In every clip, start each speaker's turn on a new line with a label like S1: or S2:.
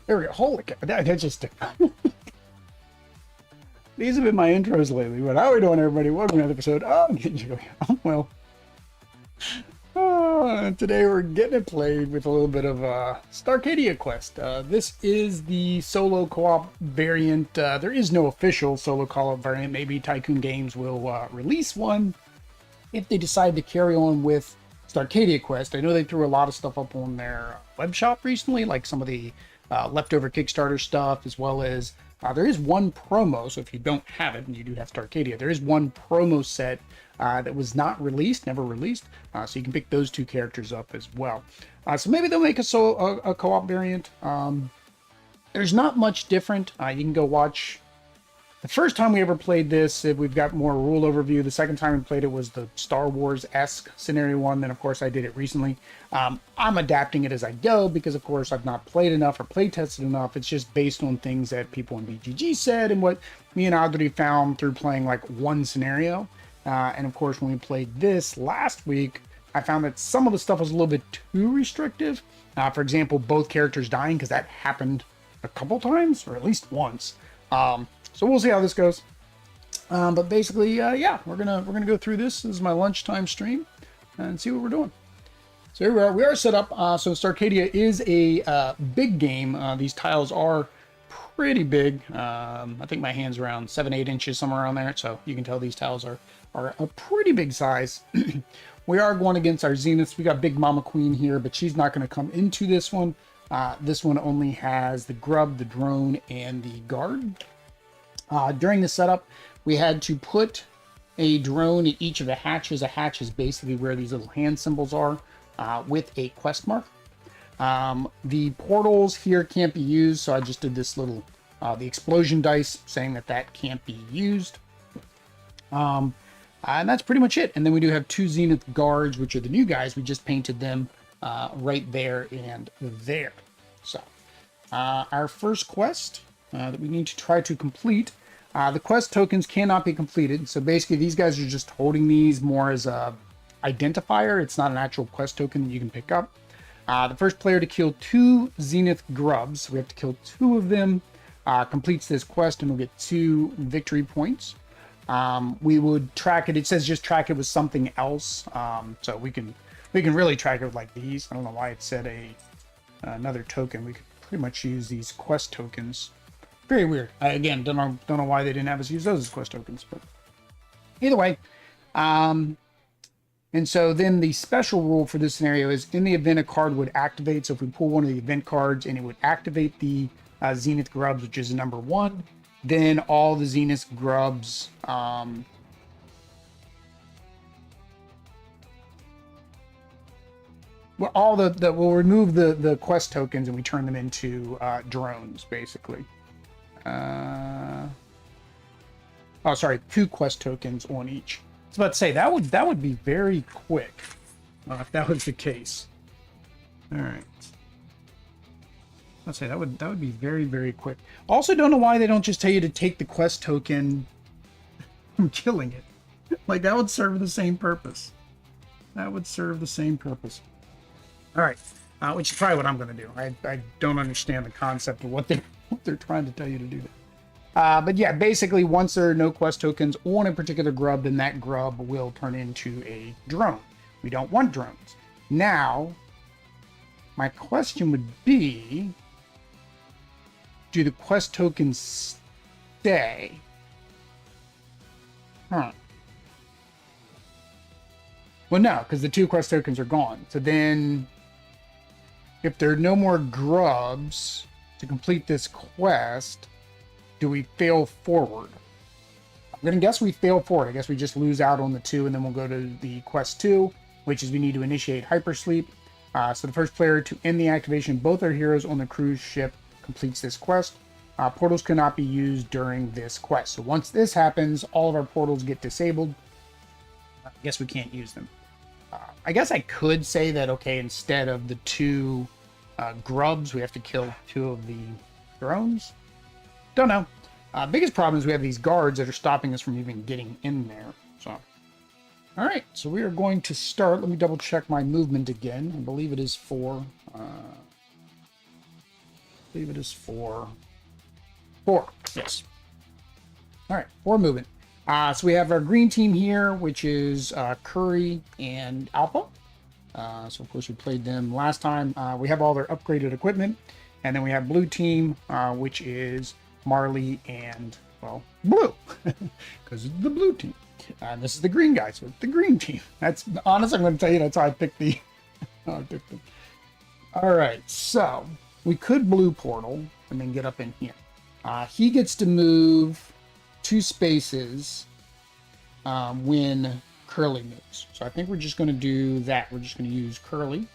S1: There we go. Holy cow. That just... These have been my intros lately, but how are we doing, everybody? Welcome to another episode. Well, today we're getting it played with a little bit of Starcadia Quest. This is the solo co-op variant. There is no official solo co-op variant. Maybe Tycoon Games will release one if they decide to carry on with Starcadia Quest. I know they threw a lot of stuff up on their web shop recently, like some of the leftover Kickstarter stuff, as well as there is one promo. So if you don't have it and you do have Starcadia, there is one promo set that was not released, never released. So you can pick those two characters up as well. So maybe they'll make a co-op variant. There's not much different. You can go watch. The first time we ever played this, we've got more rule overview. The second time we played it was the Star Wars-esque scenario one. Then, of course, I did it recently. I'm adapting it as I go because, of course, I've not played enough or play tested enough. It's just based on things that people in BGG said and what me and Audrey found through playing like one scenario. And, of course, when we played this last week, I found that some of the stuff was a little bit too restrictive. For example, both characters dying, because that happened a couple times, or at least once. So we'll see how this goes. But basically, yeah, we're gonna go through this. This is my lunchtime stream and see what we're doing. So here we are. We are set up. So Starcadia is a big game. These tiles are pretty big. I think my hand's around 7-8 inches, somewhere around there. So you can tell these tiles are a pretty big size. We are going against our Zeniths. We got Big Mama Queen here, but she's not going to come into this one. This one only has the grub, the drone, and the guard. During the setup, we had to put a drone in each of the hatches. A hatch is basically where these little hand symbols are, with a quest mark. The portals here can't be used, so I just did this little, the explosion dice, saying that can't be used. And that's pretty much it. And then we do have two Zenith guards, which are the new guys. We just painted them right there and there. So, our first quest that we need to try to complete. The quest tokens cannot be completed. So basically these guys are just holding these more as a identifier. It's not an actual quest token that you can pick up. The first player to kill 2 Zenith grubs, we have to kill 2 of them, completes this quest and we'll get 2 victory points. We would track it. It says just track it with something else. So we can really track it with like these. I don't know why it said another token. We could pretty much use these quest tokens. Very weird. Again, don't know why they didn't have us use those as quest tokens, but either way. And so then the special rule for this scenario is in the event a card would activate. So if we pull one of the event cards and it would activate the Zenith grubs, which is number 1, then all the Zenith grubs well, we'll remove the quest tokens and we turn them into drones, basically. Oh, sorry, 2 quest tokens on each. I was about to say that would be very quick if that was the case. All right. I'd say that would be very, very quick. Also, don't know why they don't just tell you to take the quest token from killing it. Like that would serve the same purpose. That would serve the same purpose. All right, which is probably what I'm going to do. I don't understand the concept of what they're trying to tell you to do that. But yeah, basically, once there are no quest tokens on a particular grub, then that grub will turn into a drone. We don't want drones. Now, my question would be, do the quest tokens stay? Huh. Well, no, because the 2 quest tokens are gone. So then, if there are no more grubs to complete this quest, do we fail forward? I'm going to guess we fail forward. I guess we just lose out on the 2, and then we'll go to the quest 2, which is we need to initiate hypersleep. So the first player to end the activation of both our heroes on the cruise ship completes this quest. Portals cannot be used during this quest. So once this happens, all of our portals get disabled. I guess we can't use them. I guess I could say that, okay, instead of the 2 grubs, we have to kill 2 of the drones. Don't know. Biggest problem is we have these guards that are stopping us from even getting in there. So, all right, so we are going to start. Let me double check my movement again. I believe it is 4. believe it is 4. 4, yes. All right, 4 movement. So we have our green team here, which is Curry and Alpha. So of course we played them last time. We have all their upgraded equipment. And then we have blue team, which is Marley and, well, blue. Because it's the blue team. And this is the green guy, so it's the green team. That's, honestly, I'm going to tell you, that's how I picked the... how I picked them. All right, so we could blue portal and then get up in here. He gets to move 2 spaces when Curly moves. So I think we're just going to do that. We're just going to use Curly.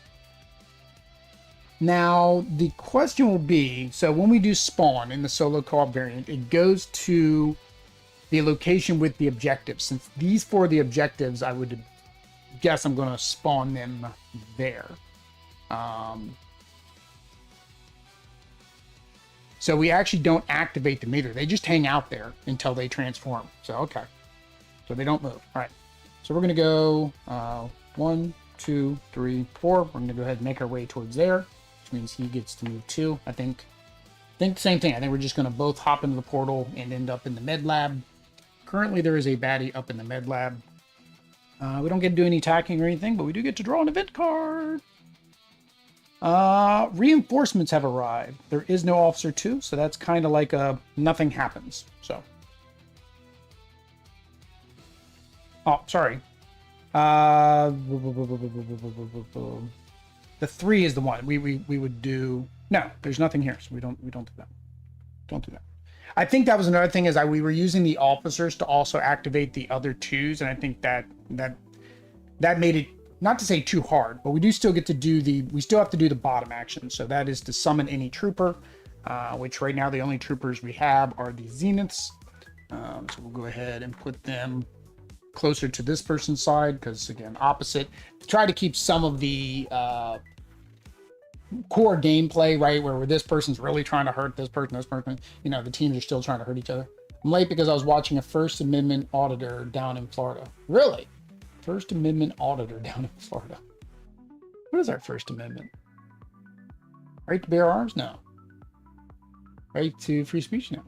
S1: Now, the question will be, so when we do spawn in the solo co-op variant, it goes to the location with the objectives. Since these 4 are the objectives, I would guess I'm going to spawn them there. So we actually don't activate them either. They just hang out there until they transform. So, okay. So they don't move. All right. So we're going to go 1, 2, 3, 4. We're going to go ahead and make our way towards there, which means he gets to move 2. I think the same thing. I think we're just going to both hop into the portal and end up in the med lab. Currently, there is a baddie up in the med lab. We don't get to do any attacking or anything, but we do get to draw an event card. Reinforcements have arrived. There is no Officer 2, so that's kind of like a nothing happens. So. Oh, sorry. The 3 is the one. We would do... No, there's nothing here, so we don't do that. Don't do that. I think that was another thing is we were using the officers to also activate the other 2s, and I think that made it, not to say too hard, but we do still get to do we still have to do the bottom action. So that is to summon any trooper, which right now the only troopers we have are the Zeniths. So we'll go ahead and put them closer to this person's side, because again, opposite. Try to keep some of the core gameplay, right, where this person's really trying to hurt this person, you know, the teams are still trying to hurt each other. I'm late because I was watching a First Amendment auditor down in Florida. Really? First Amendment auditor down in Florida. What is our First Amendment? Right to bear arms? No. Right to free speech? No.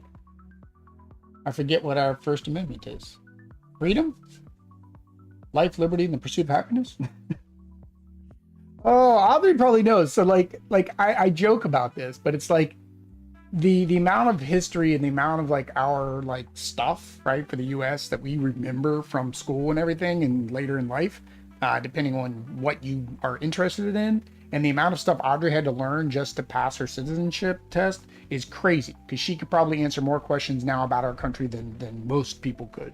S1: I forget what our First Amendment is. Freedom? Life, liberty, and the pursuit of happiness? Oh, Audrey probably knows. So like I joke about this, but it's like the amount of history and the amount of like our like stuff, right, for the US that we remember from school and everything and later in life, depending on what you are interested in, and the amount of stuff Audrey had to learn just to pass her citizenship test is crazy, because she could probably answer more questions now about our country than most people could.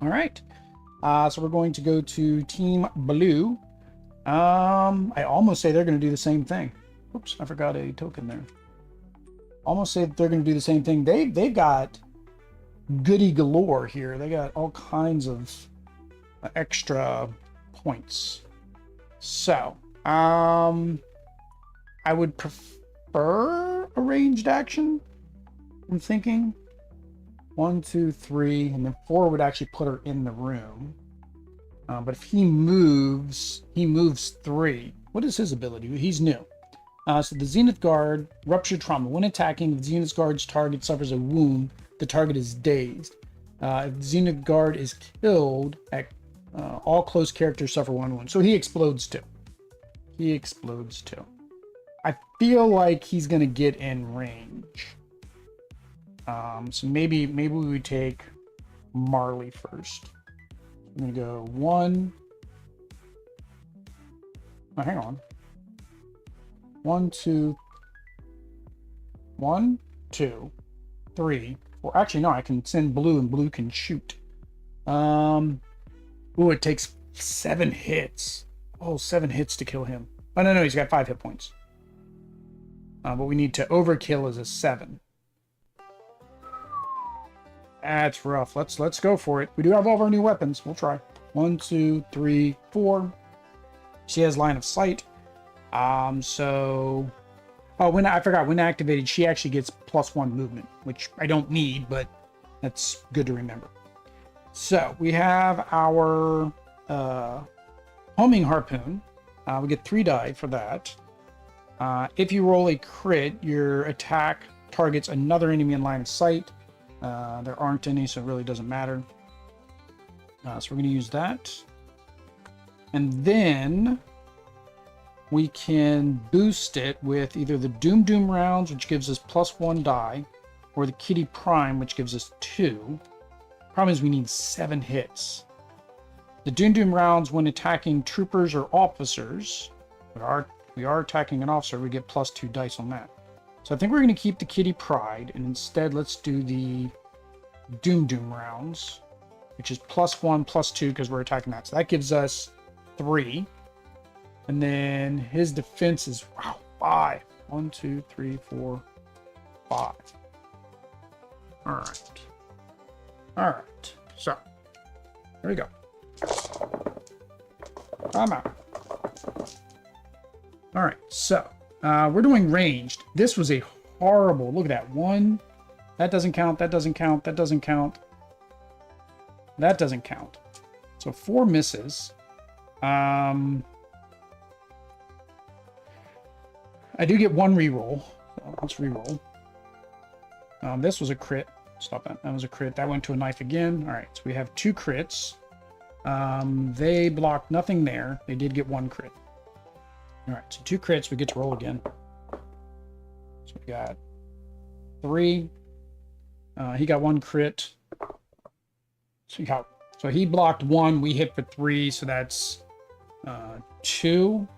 S1: All right. So we're going to go to Team Blue. I almost say they're going to do the same thing. Oops, I forgot a token there. Almost say they're going to do the same thing. They've got goody galore here. They got all kinds of extra points. So, I would prefer a ranged action. I'm thinking 1, 2, 3, and then 4 would actually put her in the room. But if he moves 3. What is his ability? He's new. So the Zenith Guard, ruptured trauma. When attacking, the Zenith Guard's target suffers a wound. The target is dazed. If the Zenith Guard is killed, all close characters suffer 1 wound. So he explodes 2. He explodes 2. I feel like he's going to get in range. So maybe we would take Marley first. I'm going to go 1. Oh, hang on. 1, 2. 1, 2, 3, 4. Actually, no, I can send blue and blue can shoot. Ooh, it takes 7 hits. Oh, 7 hits to kill him. Oh, no, he's got 5 hit points. But we need to overkill as a 7. That's rough. Let's go for it. We do have all of our new weapons. We'll try. 1, 2, 3, 4. She has line of sight. So, oh, when I forgot, when activated, she actually gets +1 movement, which I don't need, but that's good to remember. So we have our homing harpoon. We get 3 die for that. If you roll a crit, your attack targets another enemy in line of sight. There aren't any, so it really doesn't matter. So we're going to use that. And then we can boost it with either the Doom Doom rounds, which gives us +1 die, or the Kitty Prime, which gives us 2. Problem is we need 7 hits. The Doom Doom rounds, when attacking troopers or officers, we are attacking an officer, we get +2 dice on that. So I think we're going to keep the Kitty Pride, and instead let's do the Doom Doom rounds, which is +1, +2, because we're attacking that. So that gives us 3. And then his defense is, wow, 5. 1, 2, 3, 4, 5. All right. All right. So, there we go. I'm out. All right. So, we're doing ranged. This was a horrible, look at that. 1. That doesn't count. That doesn't count. That doesn't count. That doesn't count. So 4 misses. I do get 1 reroll. So let's reroll. This was a crit. Stop that. That was a crit. That went to a knife again. All right. So we have 2 crits. They blocked nothing there. They did get 1 crit. All right. So 2 crits. We get to roll again. So we got 3. He got 1 crit. So he blocked 1. We hit for 3. So that's 2.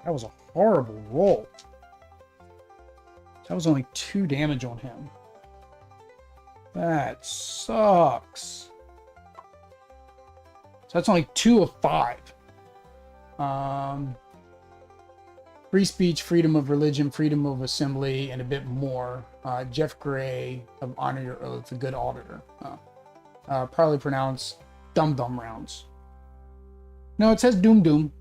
S1: That was a horrible roll. That was only 2 damage on him. That sucks. So that's only 2 of 5. Free speech, freedom of religion, freedom of assembly, and a bit more. Jeff Gray of Honor Your Oath, a good auditor. Probably pronounced Dum Dum rounds. No, it says Doom Doom.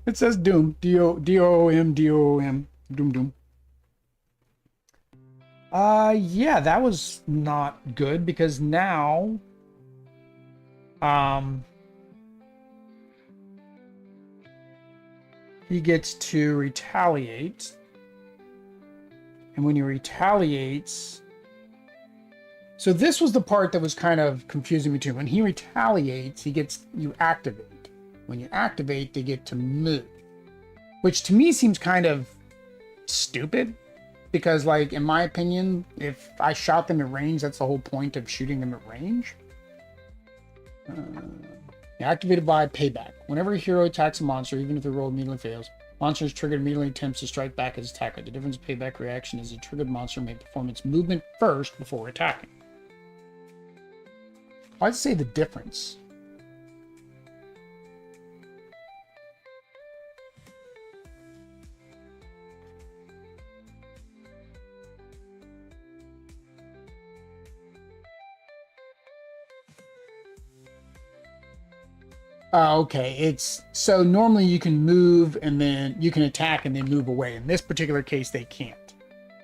S1: It says Doom. D-O-O-M, D-O-O-M. Doom Doom. Yeah, that was not good because now he gets to retaliate. And when he retaliates, so this was the part that was kind of confusing me too. When he retaliates, you activate. When you activate, they get to move, which to me seems kind of stupid because, like, in my opinion, if I shot them at range, that's the whole point of shooting them at range. Activated by payback. Whenever a hero attacks a monster, even if the roll immediately fails, monster is triggered immediately attempts to strike back as attacker. The difference in payback reaction is a triggered monster may perform its movement first before attacking. I'd say the difference. Okay, it's so normally you can move and then you can attack and then move away. In this particular case, they can't.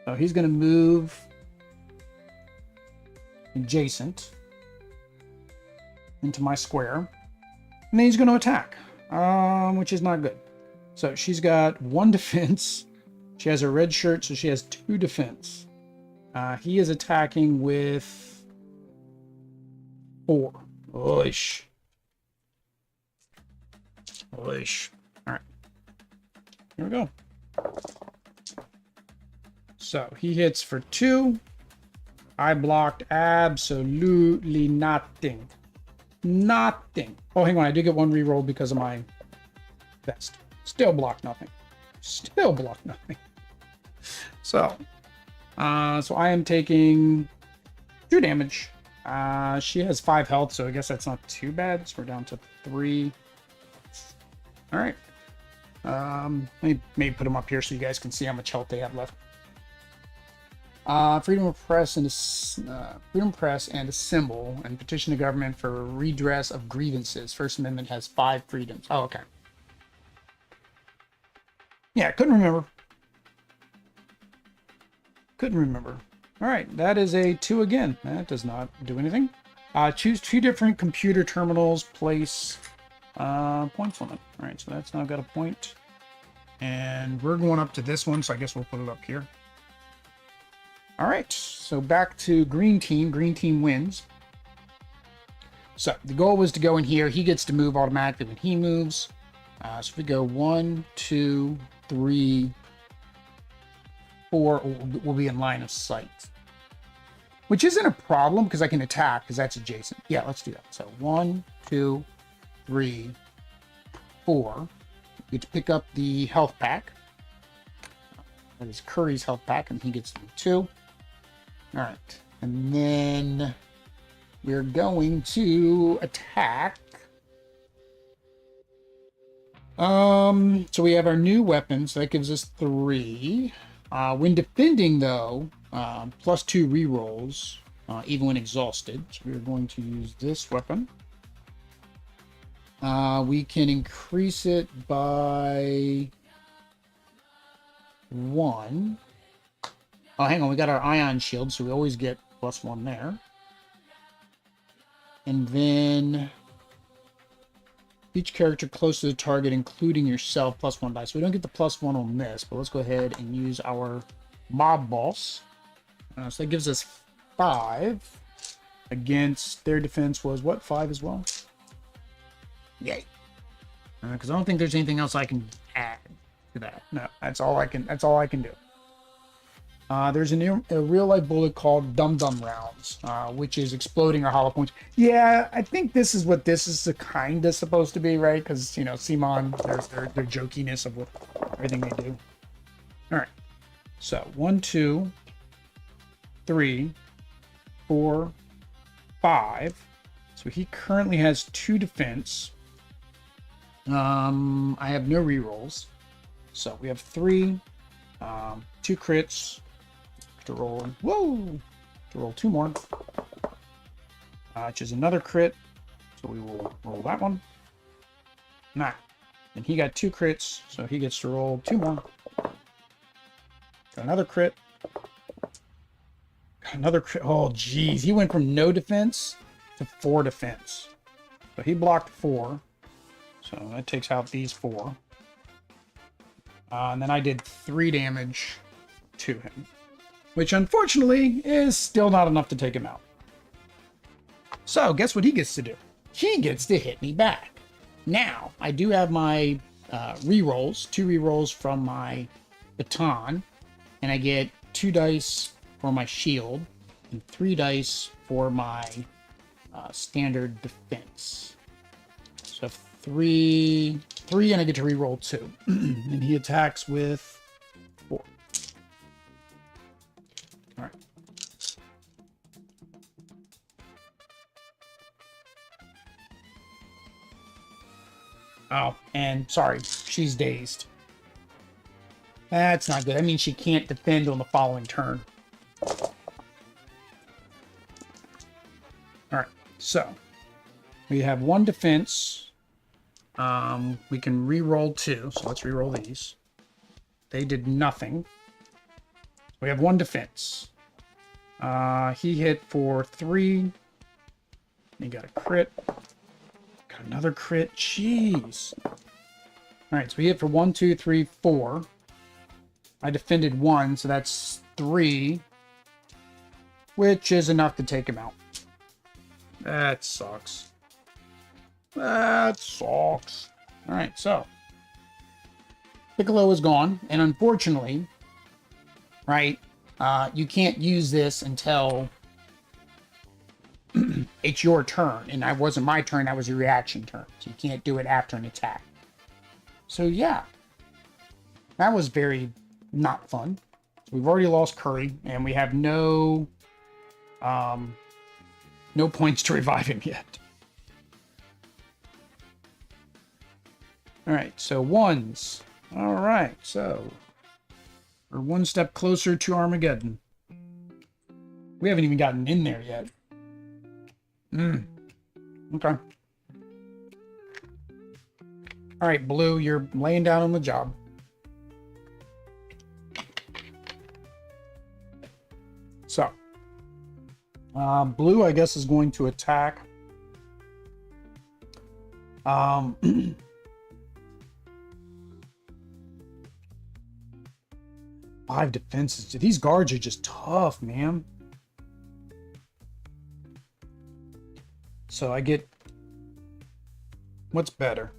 S1: So he's going to move adjacent into my square, and then he's going to attack, which is not good. So she's got 1 defense. She has a red shirt, so she has 2 defense. He is attacking with 4. Oish. Oish. All right. Here we go. So he hits for 2. I blocked absolutely nothing. Nothing. Oh, hang on. I did get 1 reroll because of my vest. Still blocked nothing. Still blocked nothing. So I am taking 2 damage. She has 5 health, so I guess that's not too bad. So we're down to 3. All right. Let me maybe put them up here so you guys can see how much health they have left. Freedom of press and assemble and petition the government for redress of grievances. First Amendment has 5 freedoms. Oh, okay. Yeah, couldn't remember. Couldn't remember. All right, that is a 2 again. That does not do anything. Choose 2 different computer terminals. Place points on them. All right, so that's now got a point. And we're going up to this one, so I guess we'll put it up here. All right, so back to green team. Green team wins. So the goal was to go in here. He gets to move automatically when he moves. So if we go 1, 2, 3, 4, we'll be in line of sight. Which isn't a problem because I can attack because that's adjacent. Yeah, let's do that. So 1, 2, 3, 4. You get to pick up the health pack. That is Curry's health pack, and he gets 2. All right, and then we're going to attack. So we have our new weapon, so that gives us 3. When defending, though, +2 rerolls, even when exhausted. So we're going to use this weapon. We can increase it by 1. Oh, hang on, we got our ion shield, so we always get +1 there. And then each character close to the target, including yourself, +1 die. So we don't get the +1 on this, but let's go ahead and use our mob boss. So that gives us 5 against their defense was what? 5 as well? Yay. Because I don't think there's anything else I can add to that. No, that's all I can do. There's a real life bullet called Dum Dum Rounds, which is exploding or hollow points. Yeah, I think this is what this is kind of supposed to be, right? Because, you know, Simon, their jokiness of what everything they do. All right. So 1, 2, 3, 4, 5. So he currently has 2 defense. I have no rerolls. So we have 3, 2 crits. To roll, whoa! To roll 2 more, which is another crit. So we will roll that one. Nah, and he got 2 crits, so he gets to roll 2 more. Got another crit. Got another crit. Oh, geez, he went from no defense to 4 defense. So he blocked 4. So that takes out these 4. And then I did 3 damage to him, which unfortunately is still not enough to take him out. So guess what he gets to do? He gets to hit me back. Now, I do have my rerolls, 2 rerolls from my baton, and I get 2 dice for my shield and 3 dice for my standard defense. So 3, and I get to reroll 2. And he attacks with 4. All right. Oh, and sorry, she's dazed. That's not good. I mean, she can't defend on the following turn. All right, so we have 1 defense. We can re-roll 2, so let's re-roll these. They did nothing. We have 1 defense. He hit for 3. He got a crit. Got another crit. Jeez. All right, so he hit for 1, 2, 3, 4. I defended 1, so that's 3, which is enough to take him out. That sucks. That sucks. All right, so Piccolo is gone, and unfortunately, right, you can't use this until it's your turn, and that wasn't my turn, that was your reaction turn, so you can't do it after an attack. So yeah, that was very not fun. We've already lost Curry, and we have no points to revive him yet. All right, so 1s. All right, so we're 1 step closer to Armageddon. We haven't even gotten in there yet. Okay. All right, Blue, you're laying down on the job. So, Blue, I guess, is going to attack. 5 defenses. These guards are just tough, man. So I get... What's better?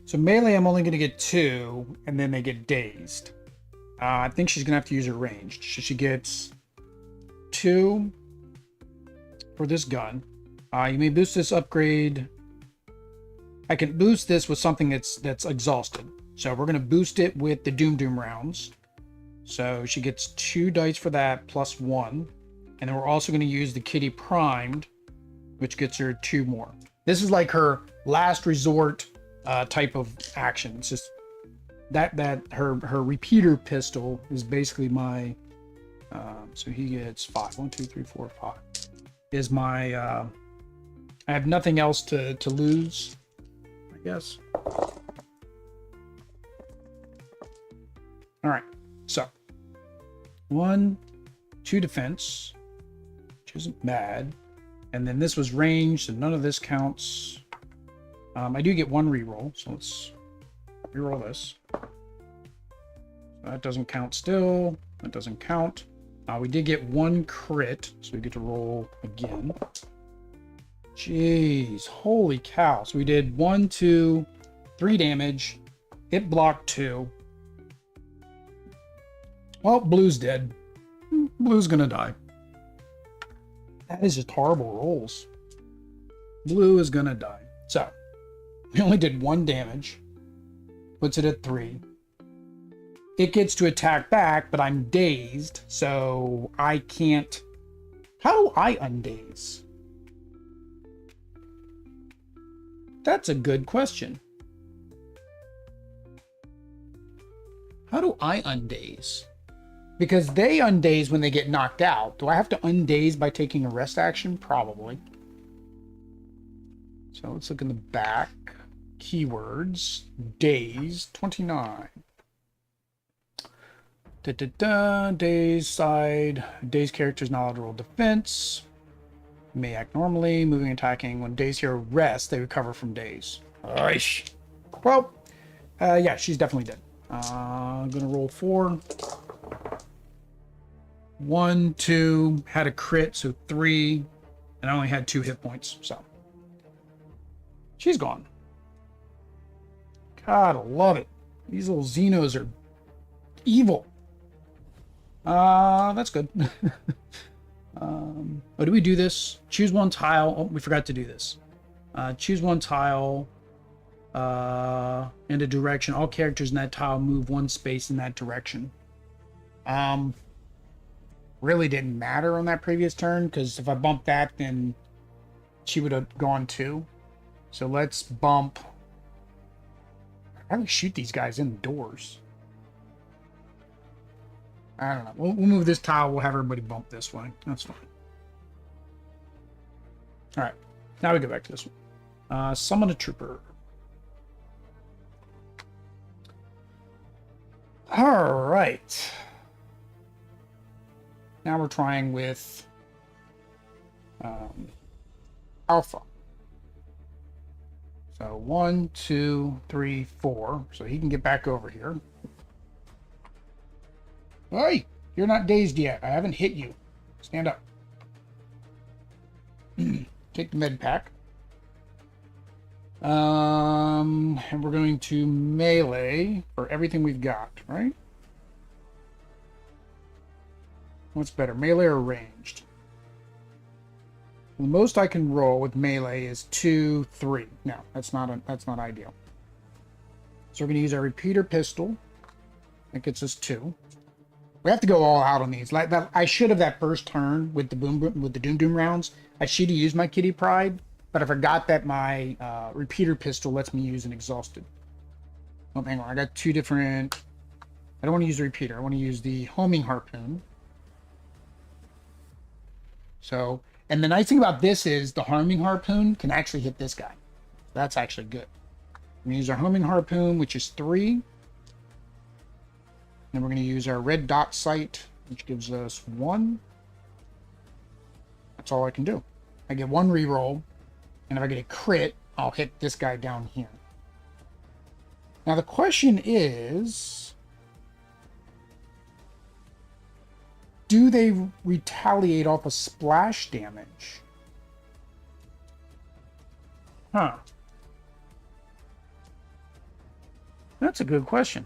S1: So melee, I'm only going to get 2, and then they get dazed. I think she's going to have to use her ranged. So she gets 2 for this gun. You may boost this upgrade. I can boost this with something that's exhausted. So we're going to boost it with the Doom rounds. So she gets 2 dice for that, plus 1. And then we're also going to use the Kitty Primed, which gets her 2 more. This is like her last resort type of action. It's just that her repeater pistol is basically my... so he gets 5. 1, 2, 3, 4, 5. Is my... I have nothing else to lose, I guess. All right, so 1, 2 defense, which isn't bad, and then this was range, so none of this counts. I do get 1 reroll, so let's reroll this. That doesn't count still. That doesn't count. We did get 1 crit, so we get to roll again. Jeez, holy cow! So we did 1, 2, 3 damage. It blocked 2. Well, Blue's dead. Blue's gonna die. That is just horrible rolls. Blue is gonna die. So, we only did 1 damage. Puts it at 3. It gets to attack back, but I'm dazed, so I can't... How do I undaze? That's a good question. How do I undaze? Because they undaze when they get knocked out. Do I have to undaze by taking a rest action? Probably. So let's look in the back. Keywords. Daze. 29. Daze side. Daze characters not allowed to roll defense. May act normally. Moving and attacking. When daze hero rests, they recover from daze. Aish. Well, yeah, she's definitely dead. I'm gonna roll 4. 1, 2, had a crit, so 3, and I only had 2 hit points, so she's gone. God, I love it. These little Xenos are evil. That's good. Oh, do we do this? Choose 1 tile. Oh, we forgot to do this. Choose 1 tile in a direction. All characters in that tile move 1 space in that direction. Really didn't matter on that previous turn, because if I bumped that, then she would have gone 2. So let's bump... How do we shoot these guys indoors? I don't know. We'll move this tile. We'll have everybody bump this way. That's fine. All right. Now we go back to this one. Summon a trooper. All right. Now we're trying with Alpha. So 1, 2, 3, 4. So he can get back over here. Hey, you're not dazed yet. I haven't hit you. Stand up. Take the med pack. And we're going to melee for everything we've got, right? What's better, melee or ranged? The most I can roll with melee is 2, 3. No, that's not ideal. So we're going to use our repeater pistol. That gets us 2. We have to go all out on these. Like that, I should have that first turn with the Doom rounds. I should have used my Kitty Pride, but I forgot that my repeater pistol lets me use an exhausted. Oh, hang on, I got 2 different. I don't want to use the repeater. I want to use the homing harpoon. So, and the nice thing about this is the homing harpoon can actually hit this guy. That's actually good. We're going to use our homing harpoon, which is 3. Then we're going to use our red dot sight, which gives us 1. That's all I can do. I get 1 reroll, and if I get a crit, I'll hit this guy down here. Now the question is, do they retaliate off of splash damage? Huh. That's a good question.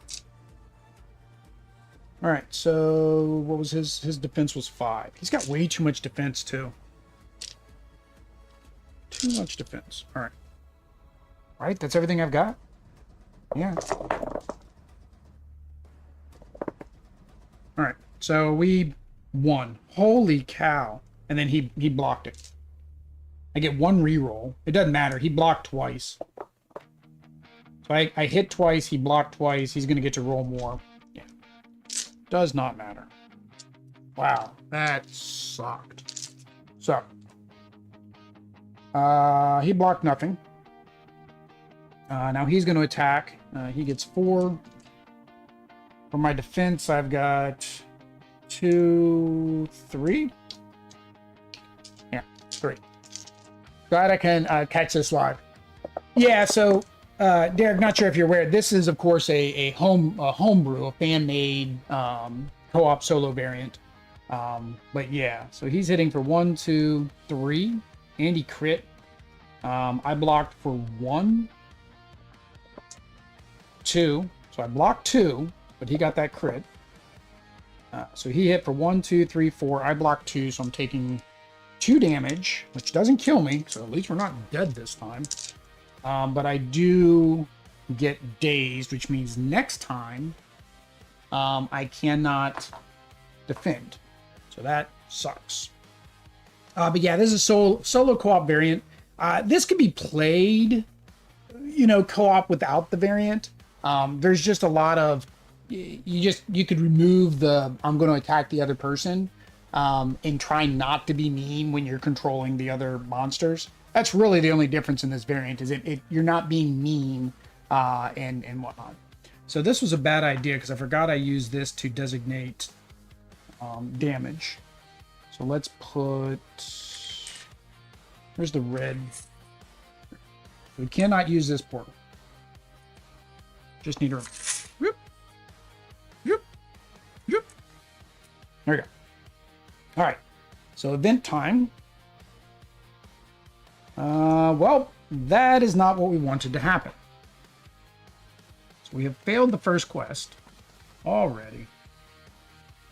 S1: All right, so what was his defense was 5. He's got way too much defense too. Too much defense. All right. Right, that's everything I've got. Yeah. All right. So we won. Holy cow. And then he blocked it. I get 1 reroll. It doesn't matter. He blocked twice. So I hit twice, he blocked twice. He's going to get to roll more. Yeah. Does not matter. Wow. That sucked. So. He blocked nothing. Now he's going to attack. He gets 4. For my defense, I've got 2, 3. Yeah, 3. Glad I can catch this live. Yeah, so Derek, not sure if you're aware, this is of course a homebrew, a fan-made co-op solo variant. But yeah, so he's hitting for 1, 2, 3, and he crit. I blocked for 1, 2, so I blocked 2, but he got that crit. So he hit for 1, 2, 3, 4. I blocked 2, so I'm taking 2 damage, which doesn't kill me, so at least we're not dead this time. But I do get dazed, which means next time I cannot defend. So that sucks. But yeah, this is a solo co-op variant. This could be played, you know, co-op without the variant. There's just a lot of, you could remove the I'm going to attack the other person and try not to be mean when you're controlling the other monsters. That's really the only difference in this variant, is you're not being mean and whatnot. So this was a bad idea because I forgot I used this to designate damage. So let's put, where's the red? We cannot use this portal. Just need to, whoop, whoop, whoop. There we go. All right, so event time. Well, that is not what we wanted to happen. So we have failed the first quest already.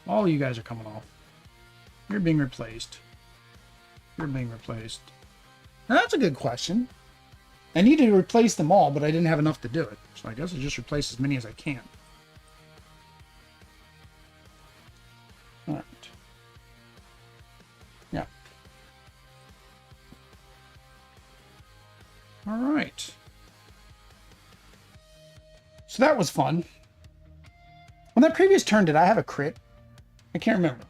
S1: All you guys are coming off. You're being replaced. You're being replaced. Now, that's a good question. I needed to replace them all, but I didn't have enough to do it. So I guess I'll just replace as many as I can. All right. Yeah. All right. So that was fun. On that previous turn, did I have a crit? I can't remember.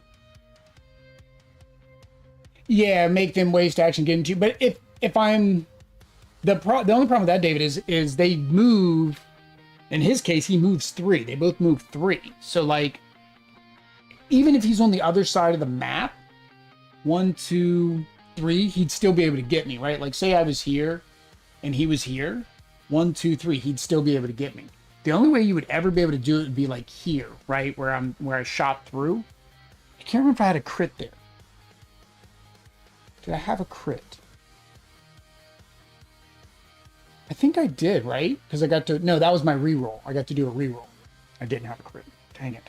S1: Yeah, make them waste action, get into. But if I'm the only problem with that, David, is they move. In his case, he moves 3. They both move 3. So like, even if he's on the other side of the map, 1, 2, 3, he'd still be able to get me, right? Like, say I was here, and he was here, 1, 2, 3, he'd still be able to get me. The only way you would ever be able to do it would be like here, right, where I shot through. I can't remember if I had a crit there. Did I have a crit? I think I did, right? Because I got to, no, that was my reroll. I got to do a reroll. I didn't have a crit. Dang it.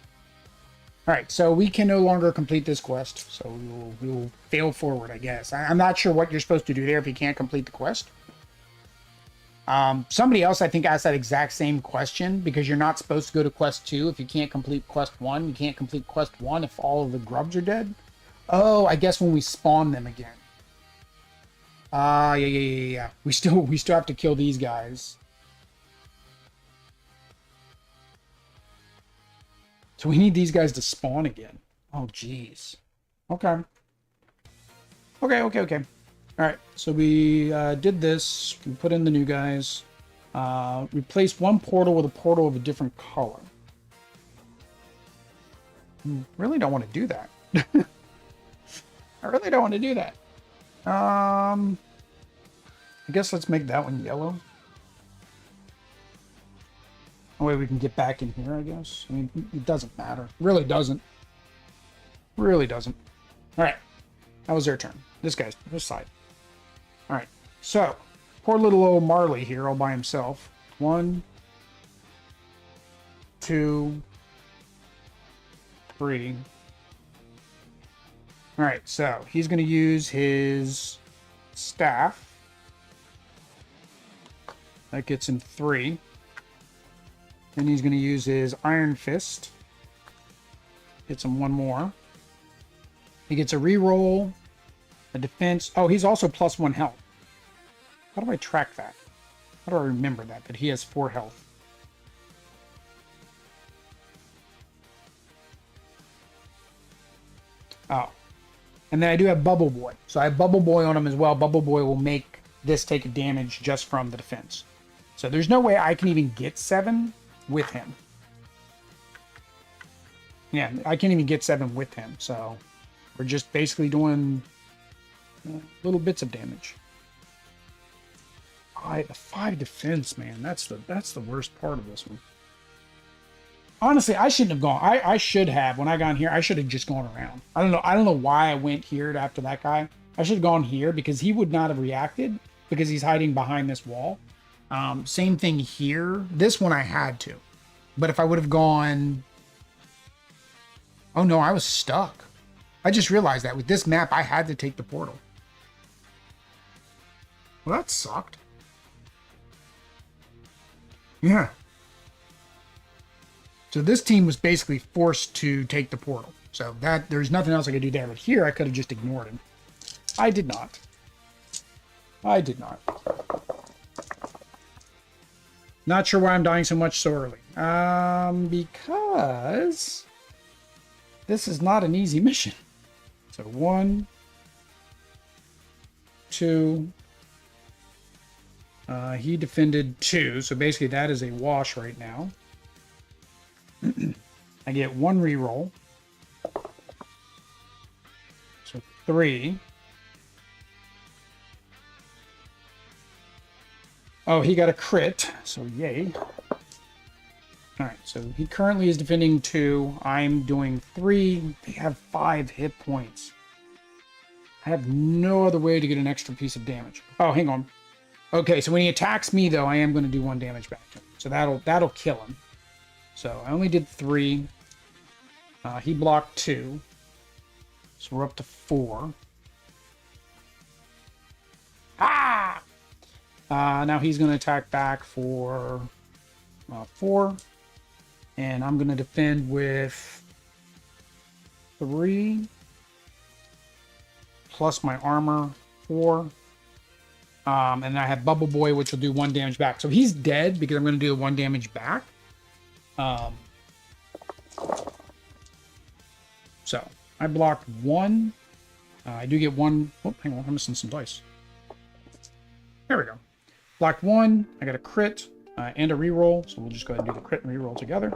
S1: All right, so we can no longer complete this quest. So we will fail forward, I guess. I'm not sure what you're supposed to do there if you can't complete the quest. Somebody else, I think, asked that exact same question, because you're not supposed to go to quest 2 if you can't complete quest 1. You can't complete quest 1 if all of the grubs are dead. Oh, I guess when we spawn them again. Yeah. We still have to kill these guys. So we need these guys to spawn again. Oh, jeez. Okay. Okay. All right, so we did this. We put in the new guys. Replace one portal with a portal of a different color. Really don't want to do that. I really don't want to do that. I guess let's make that one yellow. That way we can get back in here, I guess. I mean, it doesn't matter. Really doesn't. Really doesn't. All right. That was their turn. This guy's this side. All right. So, poor little old Marley here all by himself. 1, 2, 3. All right. So, he's going to use his staff. That gets him 3. Then he's going to use his Iron Fist. Gets him 1 more. He gets a reroll, a defense. Oh, he's also +1 health. How do I track that? How do I remember that he has 4 health? Oh. And then I do have Bubble Boy. So I have Bubble Boy on him as well. Bubble Boy will make this take a damage just from the defense. So there's no way I can even get 7 with him. Yeah, I can't even get 7 with him. So we're just basically doing little bits of damage. 5 defense, man. That's the worst part of this one. Honestly, I shouldn't have gone. I should have, when I got in here, I should have just gone around. I don't know why I went here after that guy. I should have gone here because he would not have reacted because he's hiding behind this wall. Same thing here. This one I had to. But if I would have gone... Oh no, I was stuck. I just realized that with this map, I had to take the portal. Well, that sucked. Yeah. So this team was basically forced to take the portal. So that there's nothing else I could do there. But here I could have just ignored him. I did not. I did not. Not sure why I'm dying so much so early. Because this is not an easy mission. So 1, 2. He defended 2, so basically that is a wash right now. I get 1 reroll. So 3. Oh, he got a crit, so yay. Alright, so he currently is defending 2. I'm doing 3. They have 5 hit points. I have no other way to get an extra piece of damage. Oh, hang on. Okay, so when he attacks me, though, I am going to do 1 damage back to him. So that'll kill him. So I only did 3. He blocked 2. So we're up to 4. Ah! Now he's going to attack back for 4. And I'm going to defend with 3. Plus my armor, 4. And I have Bubble Boy, which will do 1 damage back. So he's dead because I'm going to do the 1 damage back. So I blocked 1. I do get 1. Oh, hang on, I'm missing some dice. There we go. Blocked 1. I got a crit and a reroll. So we'll just go ahead and do the crit and reroll together.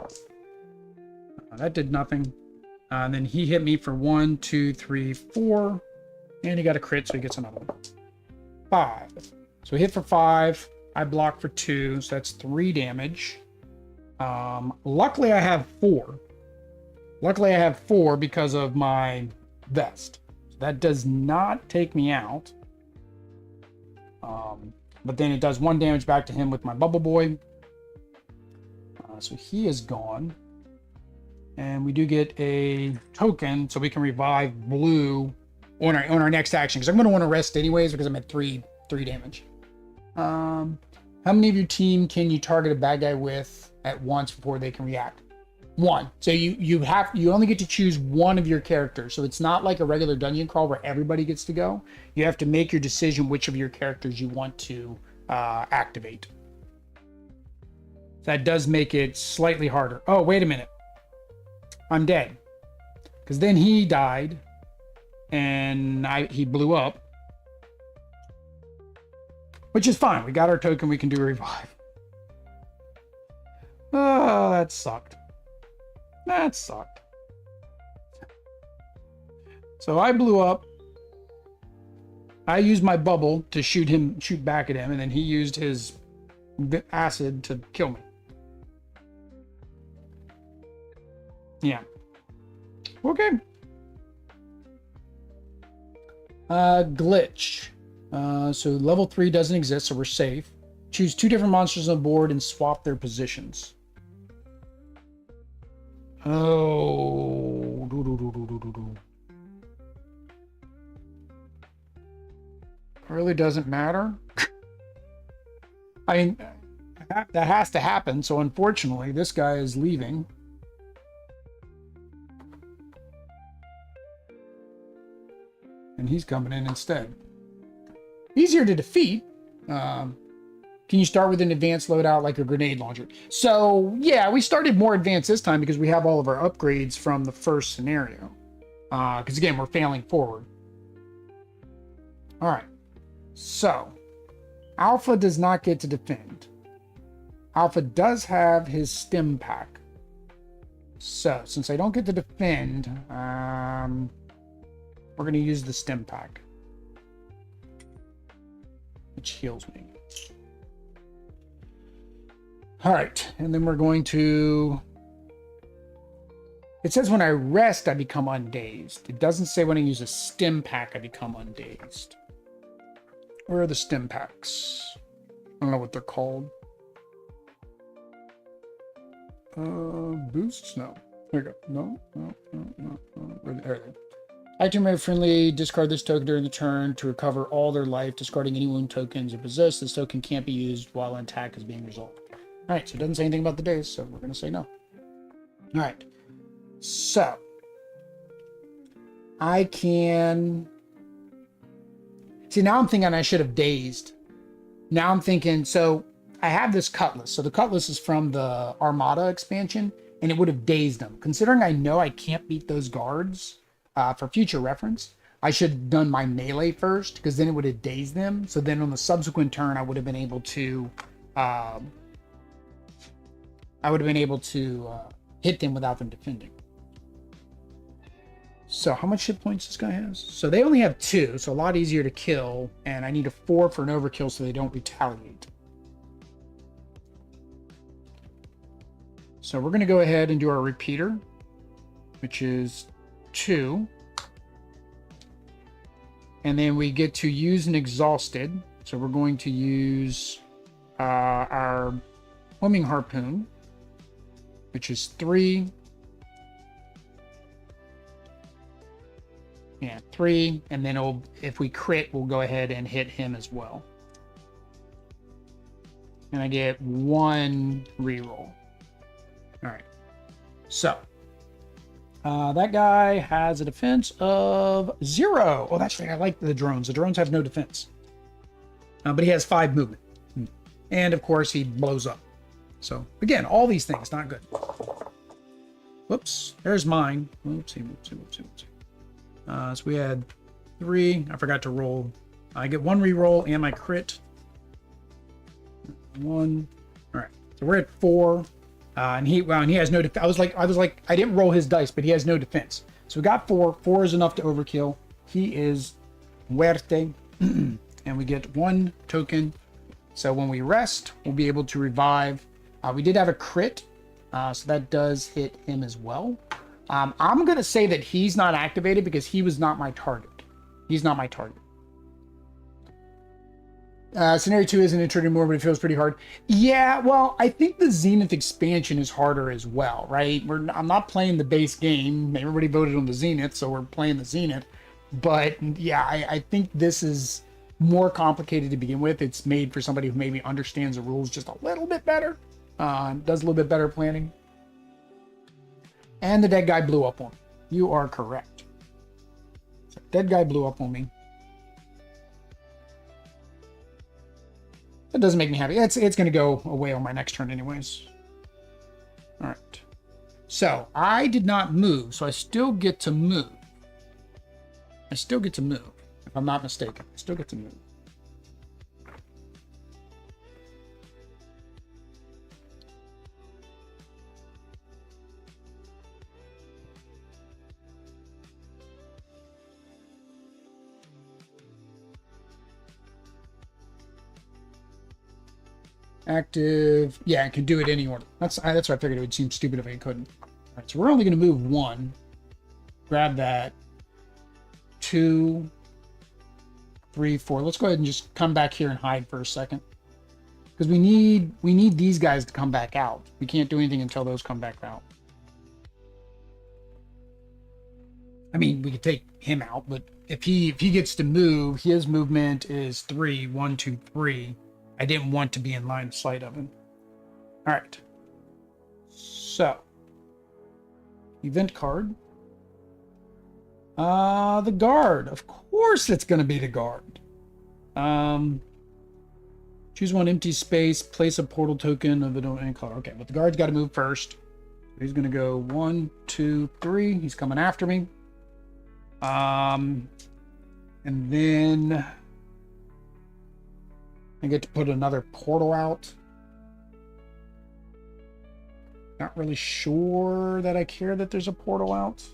S1: That did nothing. And then he hit me for 1, 2, 3, 4. And he got a crit, so he gets another one. 5. So he hit for 5. I blocked for 2, so that's 3 damage. Luckily, I have 4. Luckily, I have 4 because of my vest. So that does not take me out. But then it does 1 damage back to him with my Bubble Boy. So he is gone. And we do get a token, so we can revive Blue on our next action. Because I'm going to want to rest anyways because I'm at 3 damage. How many of your team can you target a bad guy with at once before they can react? 1. So you only get to choose 1 of your characters. So it's not like a regular dungeon crawl where everybody gets to go. You have to make your decision which of your characters you want to activate. That does make it slightly harder. Oh, wait a minute. I'm dead. Because then he died and he blew up. Which is fine. We got our token. We can do a revive. Oh, that sucked. That sucked. So I blew up. I used my bubble to shoot back at him, and then he used his acid to kill me. Yeah. Okay. Glitch. So level 3 doesn't exist, so we're safe. Choose 2 different monsters on the board and swap their positions. Oh. Really doesn't matter. I mean, that has to happen, so unfortunately, this guy is leaving. And he's coming in instead. Easier to defeat. Can you start with an advanced loadout like a grenade launcher? So, yeah, we started more advanced this time because we have all of our upgrades from the first scenario. Because, again, we're failing forward. All right. So, Alpha does not get to defend. Alpha does have his stim pack. So, since I don't get to defend, we're going to use the stim pack, which heals me. All right, and then we're going to... It says when I rest, I become undazed. It doesn't say when I use a stim pack, I become undazed. Where are the stim packs? I don't know what they're called. Boosts? No. There you go. No. There they are. Acting very friendly, discard this token during the turn to recover all their life, discarding any wound tokens it possess. This token can't be used while an attack is being resolved. Alright, so it doesn't say anything about the days, so we're going to say no. Alright. So. I can... See, now I'm thinking I should have dazed. Now I'm thinking, so I have this cutlass. So the cutlass is from the Armada expansion, and it would have dazed them. Considering I know I can't beat those guards, for future reference, I should have done my melee first, because then it would have dazed them. So then on the subsequent turn, I would have been able to, hit them without them defending. So how much hit points this guy has? So they only have 2, so a lot easier to kill, and I need a 4 for an overkill so they don't retaliate. So we're going to go ahead and do our repeater, which is 2. And then we get to use an exhausted. So we're going to use our homing harpoon, which is 3. Yeah, 3. And then if we crit, we'll go ahead and hit him as well. And I get 1 reroll. All right. So that guy has a defense of 0. Oh, that's right. I like the drones. The drones have no defense. But he has 5 movement. And, of course, he blows up. So, again, all these things, not good. Whoops. There's mine. Whoopsie. So we had 3. I forgot to roll. I get 1 reroll and my crit. 1. All right. So we're at 4. And he has no defense. I was like, I didn't roll his dice, but he has no defense. So we got 4. 4 is enough to overkill. He is muerte. And we get 1 token. So when we rest, we'll be able to revive. We did have a crit. So that does hit him as well. I'm going to say that he's not activated because he was not my target. He's not my target. Scenario 2 isn't intriguing more, but it feels pretty hard. Yeah, well, I think the Zenith expansion is harder as well, right? I'm not playing the base game. Everybody voted on the Zenith, so we're playing the Zenith. But yeah, I think this is more complicated to begin with. It's made for somebody who maybe understands the rules just a little bit better. Does a little bit better planning. And the dead guy blew up on me. You are correct. So dead guy blew up on me. That doesn't make me happy. It's going to go away on my next turn anyways. All right. So I did not move, so I still get to move. I still get to move, if I'm not mistaken. I still get to move. Active. Yeah, I can do it any order. That's why I figured it would seem stupid if I couldn't. Right, so we're only going to move 1. Grab that. 2, 3, 4. Let's go ahead and just come back here and hide for a second. Because we need these guys to come back out. We can't do anything until those come back out. I mean, we could take him out, but if he gets to move, his movement is 3, 1, 2, 3. I didn't want to be in line of sight of him. All right. So, event card. The guard. Of course, it's going to be the guard. Choose one empty space. Place a portal token of any color. Okay, but the guard's got to move first. He's going to go 1, 2, 3. He's coming after me. And then I get to put another portal out. Not really sure that I care that there's a portal out.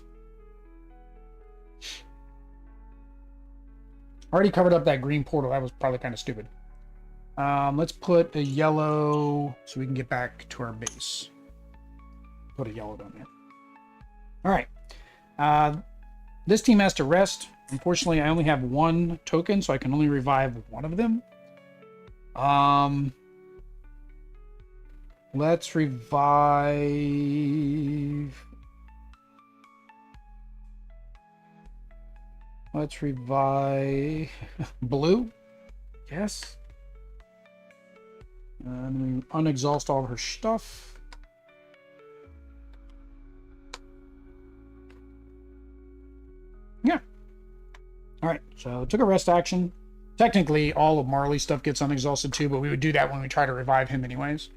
S1: Already covered up that green portal. That was probably kind of stupid. Let's put a yellow so we can get back to our base. Put a yellow down there. All right. This team has to rest. Unfortunately, I only have 1 token, so I can only revive 1 of them. Let's revive... Let's revive... Blue? Yes. And we unexhaust all of her stuff. Yeah. All right, so took a rest action. Technically, all of Marley's stuff gets unexhausted too, but we would do that when we try to revive him anyways.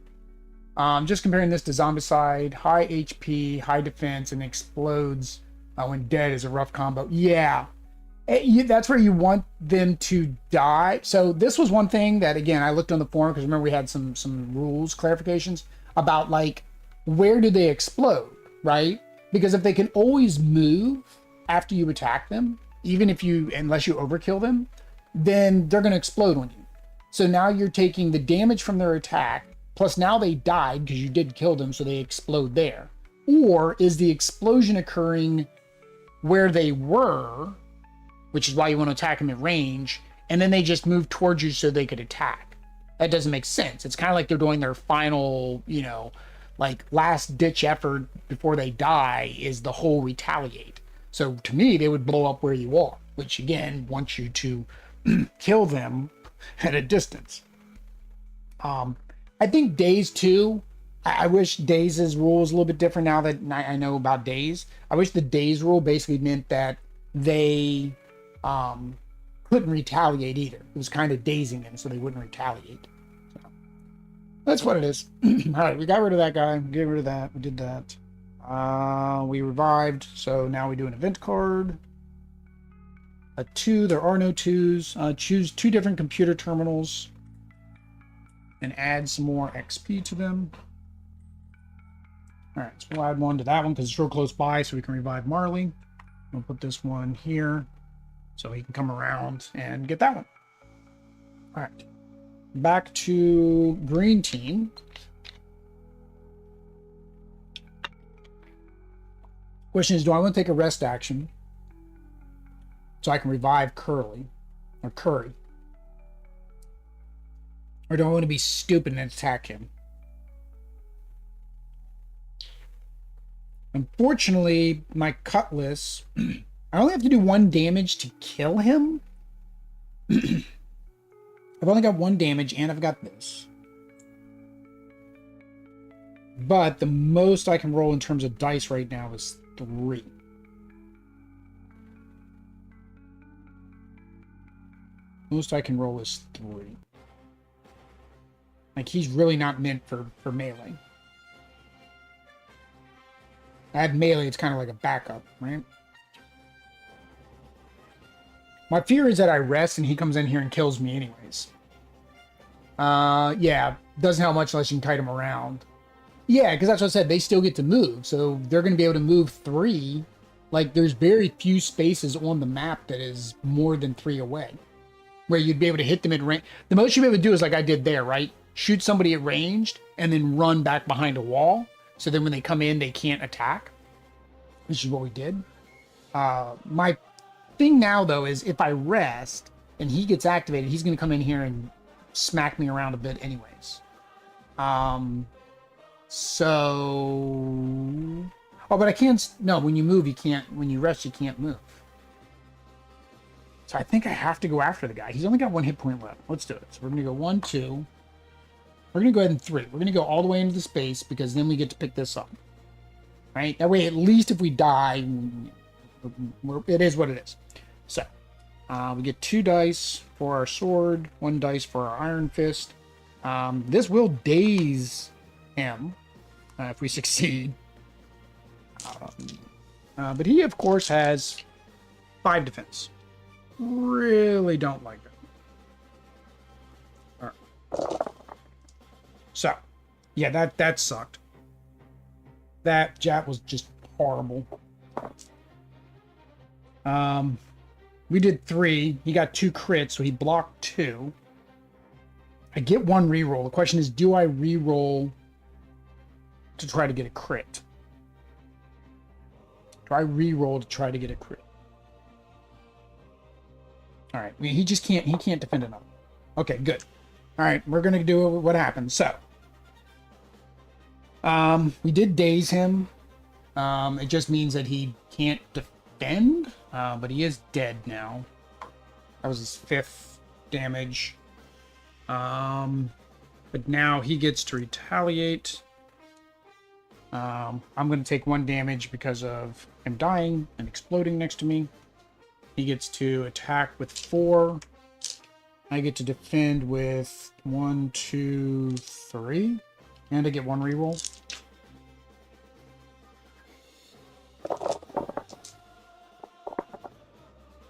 S1: Just comparing this to Zombicide, high HP, high defense, and explodes when dead is a rough combo. Yeah, that's where you want them to die. So this was one thing that, again, I looked on the forum because remember we had some rules clarifications about like where do they explode, right? Because if they can always move after you attack them, even if unless you overkill them, then they're going to explode on you. So now you're taking the damage from their attack, plus now they died because you did kill them, so they explode there. Or is the explosion occurring where they were, which is why you want to attack them at range, and then they just move towards you so they could attack? That doesn't make sense. It's kind of like they're doing their final, like last ditch effort before they die is the whole retaliate. So to me, they would blow up where you are, which again wants you to kill them at a distance. I think Days too. I wish Days' rule is a little bit different now that I know about Days. I wish the Days rule basically meant that they couldn't retaliate either. It was kind of dazing them so they wouldn't retaliate. So, that's what it is. All right, we got rid of that guy. Get rid of that. We did that. We revived, so now we do an event card. A 2, there are no 2s. Choose 2 different computer terminals and add some more XP to them. All right, so we'll add 1 to that one because it's real close by, so we can revive Marley. We'll put this one here so he can come around and get that one. All right, back to green team. Question is, do I want to take a rest action so I can revive Curry? Or do I want to be stupid and attack him? Unfortunately, my cutlass, I only have to do 1 damage to kill him. I've only got 1 damage and I've got this. But the most I can roll in terms of dice right now is 3. Most I can roll is 3. Like, he's really not meant for melee. I have melee, it's kind of like a backup, right? My fear is that I rest and he comes in here and kills me anyways. Yeah, doesn't help much unless you can kite him around. Yeah, because that's what I said, they still get to move, so they're going to be able to move 3. Like, there's very few spaces on the map that is more than 3 away, where you'd be able to hit them at range. The most you'd be able to do is like I did there, right? Shoot somebody at ranged and then run back behind a wall. So then when they come in, they can't attack. which is what we did. My thing now, though, is if I rest and he gets activated, he's going to come in here and smack me around a bit anyways. So... Oh, but I can't... No, when you move, you can't... When you rest, you can't move. So I think I have to go after the guy. He's only got 1 hit point left. Let's do it. So we're going to go 1, 2. We're going to go ahead and 3. We're going to go all the way into the space because then we get to pick this up. Right? That way, at least if we die, it is what it is. So, we get 2 dice for our sword, 1 dice for our iron fist. This will daze him if we succeed. But he, of course, has 5 defense. Really don't like that. All right. So, yeah, that sucked. That jab was just horrible. We did 3. He got 2 crits, so he blocked 2. I get 1 reroll. The question is, do I reroll to try to get a crit? Do I reroll to try to get a crit? All right, he just can't. He can't defend enough. Okay, good. All right, we're gonna do what happens. So, we did daze him. It just means that he can't defend, but he is dead now. That was his 5th damage. But now he gets to retaliate. I'm going to take 1 damage because of him dying and exploding next to me. He gets to attack with 4. I get to defend with 1, 2, 3. And I get 1 reroll.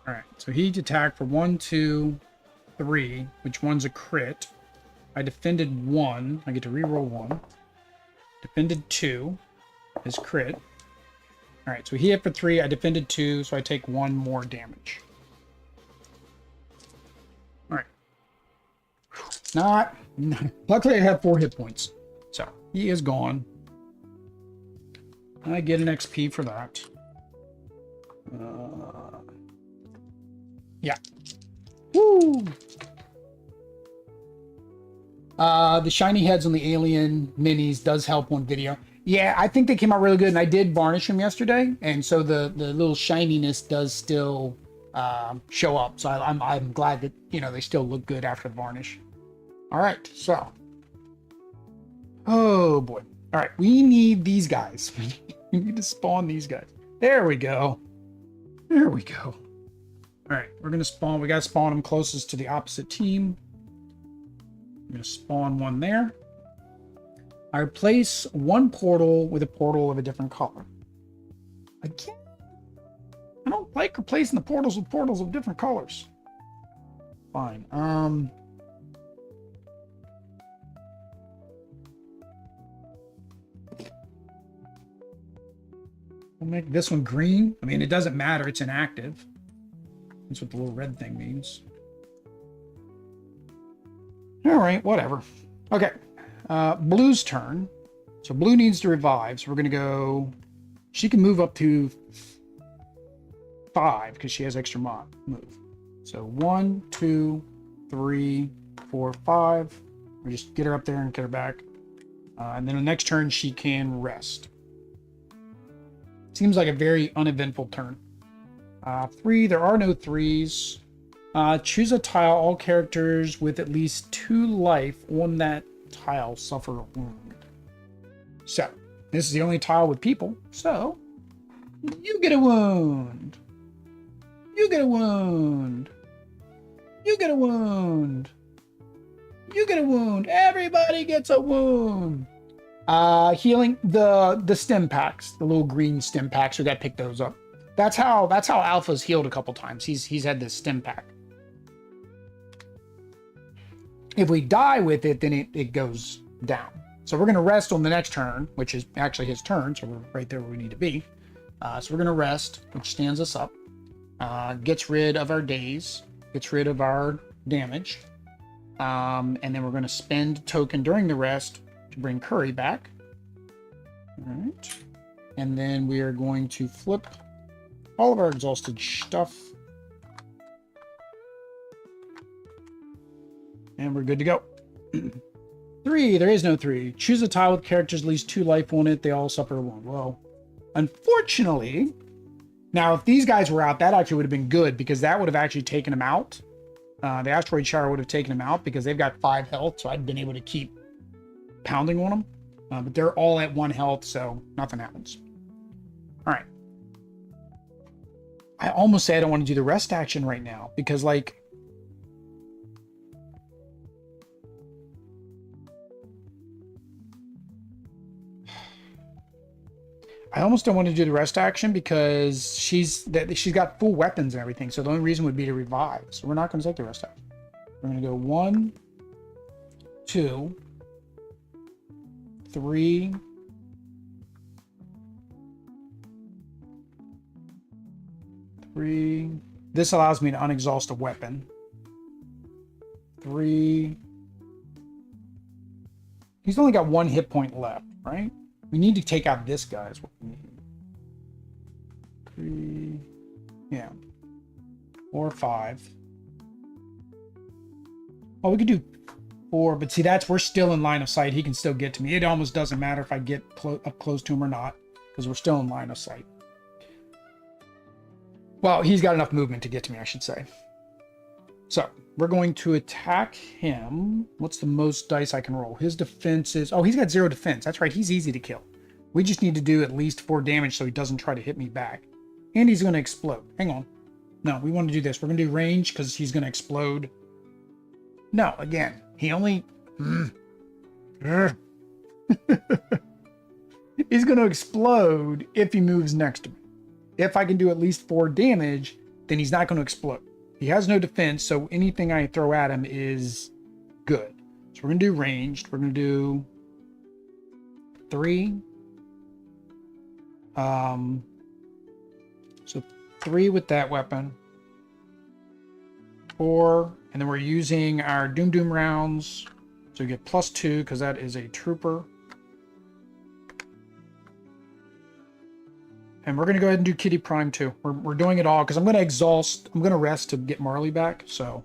S1: Alright, so he attacked for 1, 2, 3, which one's a crit. I defended 1. I get to reroll 1. Defended 2. His crit. Alright, so he hit for 3. I defended 2, so I take 1 more damage. Alright. Not... Luckily, I have 4 hit points. So, he is gone. I get an XP for that. Yeah. Woo! The shiny heads on the alien minis does help on video. Yeah, I think they came out really good, and I did varnish them yesterday, and so the little shininess does still show up. So I'm glad that, you know, they still look good after the varnish. All right, so. Oh boy. All right, we need these guys. We need to spawn these guys. There we go. There we go. All right, we're gonna spawn. We gotta spawn them closest to the opposite team. I'm gonna spawn one there. I replace 1 portal with a portal of a different color. Again, I don't like replacing the portals with portals of different colors. Fine. We'll make this one green. I mean, it doesn't matter. It's inactive. That's what the little red thing means. All right, whatever. Okay, Blue's turn. So Blue needs to revive. So we're going to go... She can move up to 5 because she has extra move. So 1, 2, 3, 4, 5. We just get her up there and get her back. And then the next turn, she can rest. Seems like a very uneventful turn. 3, there are no 3s. Choose a tile. All characters with at least 2 life on that tile suffer a wound. So, this is the only tile with people. So, you get a wound. You get a wound. You get a wound. You get a wound. Everybody gets a wound. Healing the stim packs, the little green stim packs. We got to pick those up. That's how Alpha's healed a couple times. He's had this stim pack. If we die with it, then it goes down. So we're going to rest on the next turn, which is actually his turn. So we're right there where we need to be. So we're going to rest, which stands us up. Gets rid of our days. Gets rid of our damage. And then we're going to spend a token during the rest to bring Curry back. All right. And then we are going to flip all of our exhausted stuff. And we're good to go. 3, there is no 3. Choose a tile with characters at least 2 life on it. They all suffer 1. Well, unfortunately, now if these guys were out, that actually would have been good because that would have actually taken them out. The asteroid shower would have taken them out because they've got 5 health, so I'd been able to keep pounding on them. But they're all at 1 health, so nothing happens. All right. I almost say I don't want to do the rest action right now because, like, I almost don't want to do the rest action because she's got full weapons and everything. So the only reason would be to revive. So we're not going to take the rest action. We're going to go 1, 2, 3, 3. This allows me to unexhaust a weapon. 3. He's only got 1 hit point left, right? We need to take out this guy is what we need. 3. Yeah. Or 5. Oh, we could do 4, but see, we're still in line of sight. He can still get to me. It almost doesn't matter if I get up close to him or not, because we're still in line of sight. Well, he's got enough movement to get to me, I should say. So, we're going to attack him. What's the most dice I can roll? His defense is... Oh, he's got 0 defense. That's right, he's easy to kill. We just need to do at least 4 damage so he doesn't try to hit me back. And he's going to explode. Hang on. No, we want to do this. We're going to do range because he's going to explode. No, again, he only... He's going to explode if he moves next to me. If I can do at least 4 damage, then he's not going to explode. He has no defense, so anything I throw at him is good. So we're going to do ranged. We're going to do 3. So 3 with that weapon. 4, and then we're using our Doom rounds. So we get +2 because that is a trooper. And we're going to go ahead and do Kitty Prime too. We're doing it all because I'm going to exhaust. I'm going to rest to get Marley back. So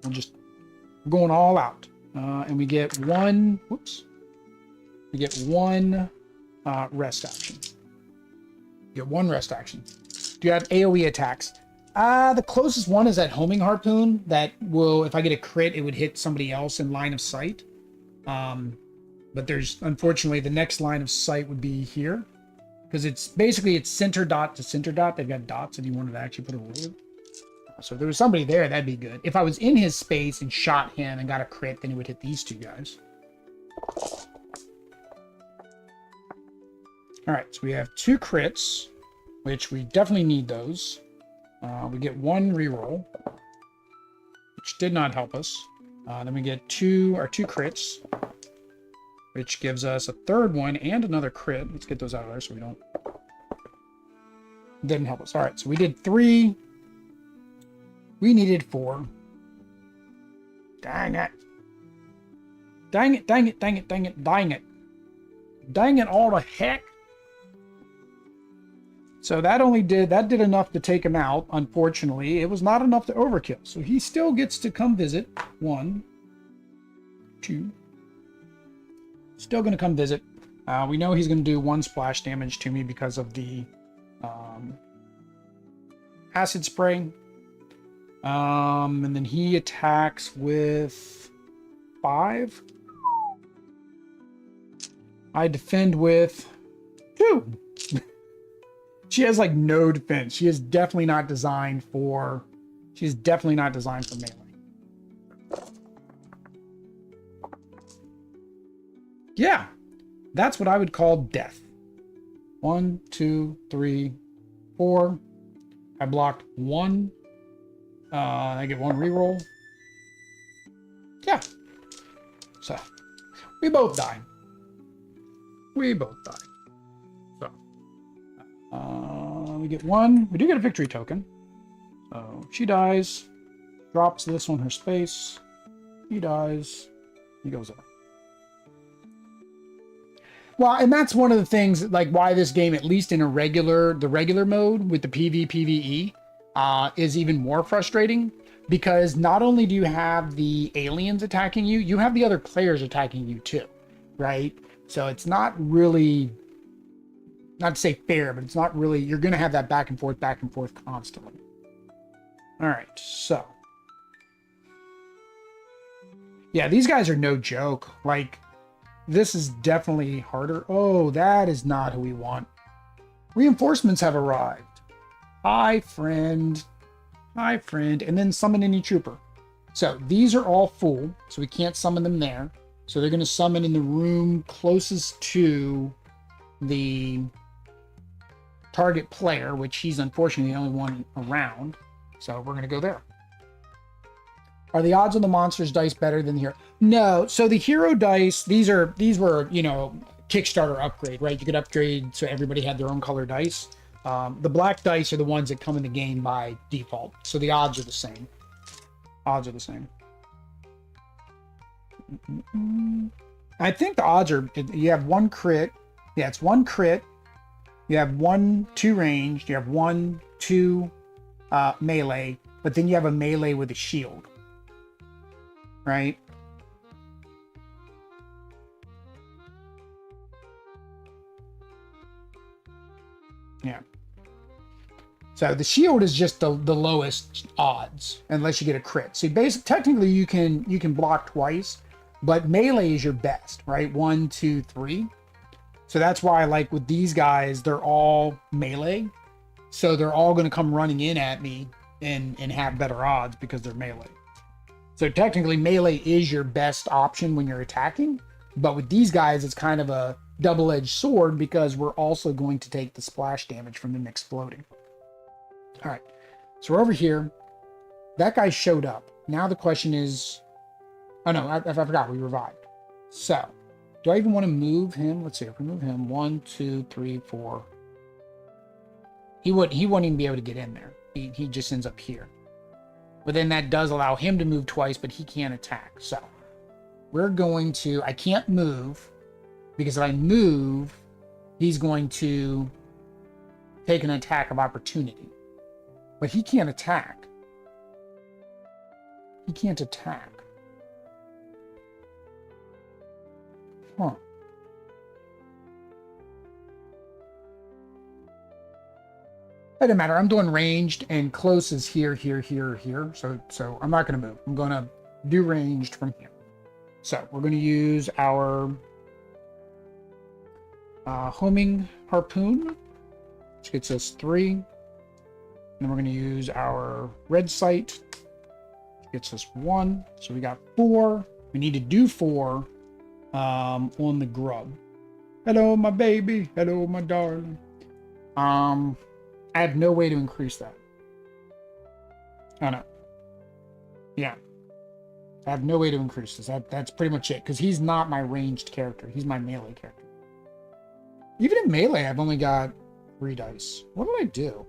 S1: we're going all out. And we get 1. Whoops. We get 1 rest action. You get 1 rest action. Do you have AoE attacks? The closest one is that homing harpoon. That will, if I get a crit, it would hit somebody else in line of sight. But there's, unfortunately, the next line of sight would be here. Because it's center dot to center dot. They've got dots if you wanted to actually put a ruler. So if there was somebody there, that'd be good. If I was in his space and shot him and got a crit, then it would hit these 2 guys. All right, so we have 2 crits, which we definitely need those. We get 1 reroll, which did not help us. Then we get 2 crits, which gives us a 3rd one and another crit. Let's get those out of there so we don't... Didn't help us. All right, so we did 3. We needed 4. Dang it. Dang it, dang it, dang it, dang it, dang it. Dang it all the heck. So that did enough to take him out. Unfortunately, it was not enough to overkill. So he still gets to come visit. 1, 2. Still going to come visit. We know he's going to do 1 splash damage to me because of the acid spray. And then he attacks with 5. I defend with 2. She has like no defense. She is definitely not designed for melee. Yeah, that's what I would call death. 1, 2, 3, 4. I blocked 1. I get 1 reroll. Yeah. So we both die. We both die. So we get 1. We do get a victory token. So she dies. Drops this on her space. He dies. He goes over. Well, and that's one of the things, like why this game, at least in the regular mode with the PvPvE, is even more frustrating, because not only do you have the aliens attacking you, you have the other players attacking you too, right? So it's not really, not to say fair, but it's not really, you're going to have that back and forth constantly. All right, so. Yeah, these guys are no joke. Like, this is definitely harder. Oh, that is not who we want. Reinforcements have arrived. Hi, friend. Hi, friend. And then summon any trooper. So these are all full, so we can't summon them there. So they're going to summon in the room closest to the target player, which he's unfortunately the only one around. So we're going to go there. Are the odds on the monster's dice better than the hero? No. So the hero dice, these were, you know, Kickstarter upgrade, right? You could upgrade so everybody had their own color dice. The black dice are the ones that come in the game by default. So the odds are the same. Odds are the same. I think the odds are, you have one crit. Yeah, it's one crit. You have 1-2 ranged. You have 1-2 melee. But then you have a melee with a shield. Right? Yeah. So the shield is just the lowest odds, unless you get a crit. So basically, technically, you can block twice, but melee is your best, right? 1, 2, 3. So that's why, like with these guys, they're all melee. So they're all going to come running in at me and have better odds because they're melee. So technically, melee is your best option when you're attacking. But with these guys, it's kind of a double-edged sword because we're also going to take the splash damage from them exploding. All right, so we're over here. That guy showed up. Now the question is, oh no, I forgot we revived. So, do I even want to move him? Let's see, if we move him, 1, 2, 3, 4. He wouldn't even be able to get in there. He just ends up here. But then that does allow him to move twice, but he can't attack. So we're going to, I can't move because if I move, he's going to take an attack of opportunity. But he can't attack. He can't attack. Huh. It doesn't matter. I'm doing ranged and close is here, here, here, here. So I'm not going to move. I'm going to do ranged from here. So we're going to use our homing harpoon, which gets us 3. And then we're going to use our red sight, which gets us 1. So we got 4. We need to do 4 on the grub. Hello, my baby. Hello, my darling. I have no way to increase that. Oh no. Yeah. I have no way to increase this. That's pretty much it. Because he's not my ranged character. He's my melee character. Even in melee, I've only got 3 dice. What did I do?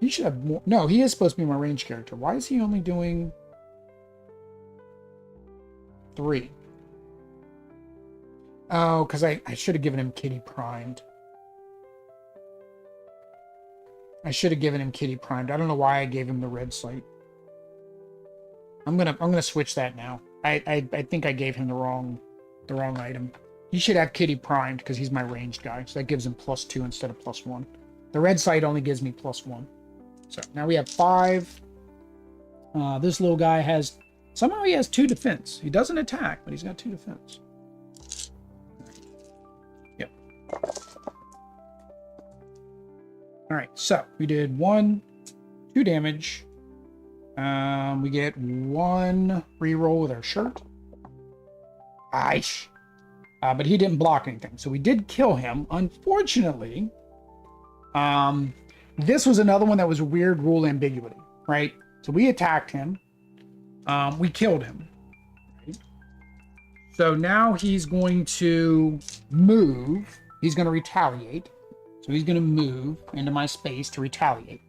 S1: He should have more. No, he is supposed to be my ranged character. Why is he only doing 3? Oh, because I should have given him Kitty Primed. I should have given him Kitty Primed. I don't know why I gave him the red sight. I'm gonna switch that now. I think I gave him the wrong item. He should have Kitty Primed because he's my ranged guy. So that gives him +2 instead of +1. The red sight only gives me +1. So now we have 5. This little guy has, somehow he has 2 defense. He doesn't attack, but he's got 2 defense. Yep. All right, so we did 1, 2 damage. We get 1 reroll with our shirt. Aish. But he didn't block anything, so we did kill him. Unfortunately, this was another one that was a weird rule ambiguity, right? So we attacked him. We killed him. Right? So now he's going to move. He's going to retaliate. So he's going to move into my space to retaliate.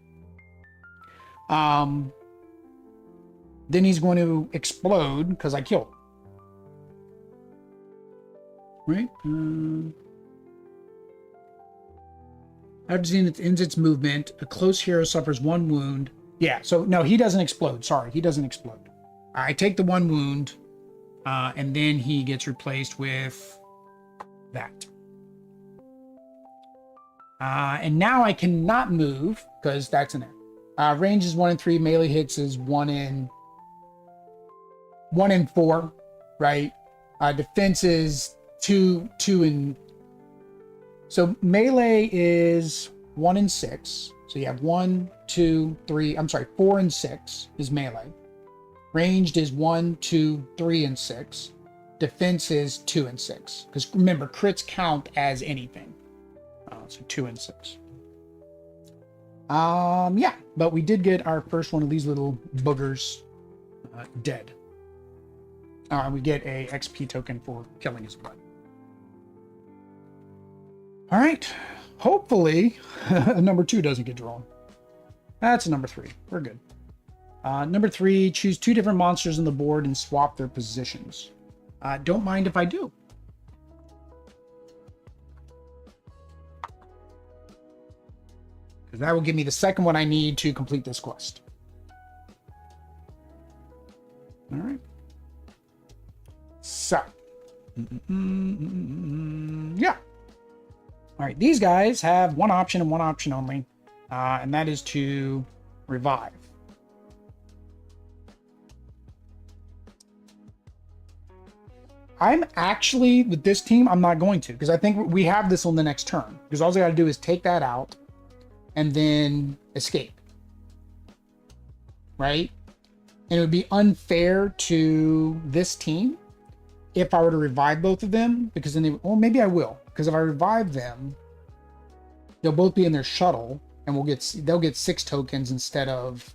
S1: Then he's going to explode because I killed him. right? After Zenith ends its movement, a close hero suffers 1 wound. Yeah, so no, he doesn't explode. Sorry, he doesn't explode. I take the 1 wound, and then he gets replaced with that. And now I cannot move because that's an F. Range is 1 in 3. Melee hits is 1 in 4, right? Defense is 2 in. So melee is 1 in 6. So you have 1, 2, 3. I'm sorry, 4 and 6 is melee. Ranged is 1, 2, 3, and 6. Defense is 2 and 6. Because remember, crits count as anything. So 2 and 6. Yeah, but we did get our first one of these little boogers dead. We get a XP token for killing his butt. All right. Hopefully, number 2 doesn't get drawn. That's a number 3. We're good. Number 3, choose 2 different monsters on the board and swap their positions. Don't mind if I do. Because that will give me the second one I need to complete this quest. All right. So. Yeah. All right. These guys have one option and one option only. And that is to revive. I'm actually, with this team, I'm not going to. Because I think we have this on the next turn. Because all I got to do is take that out. And then escape. Right? And it would be unfair to this team if I were to revive both of them, because then they, well, maybe I will, because if I revive them, they'll both be in their shuttle, and they'll get 6 tokens instead of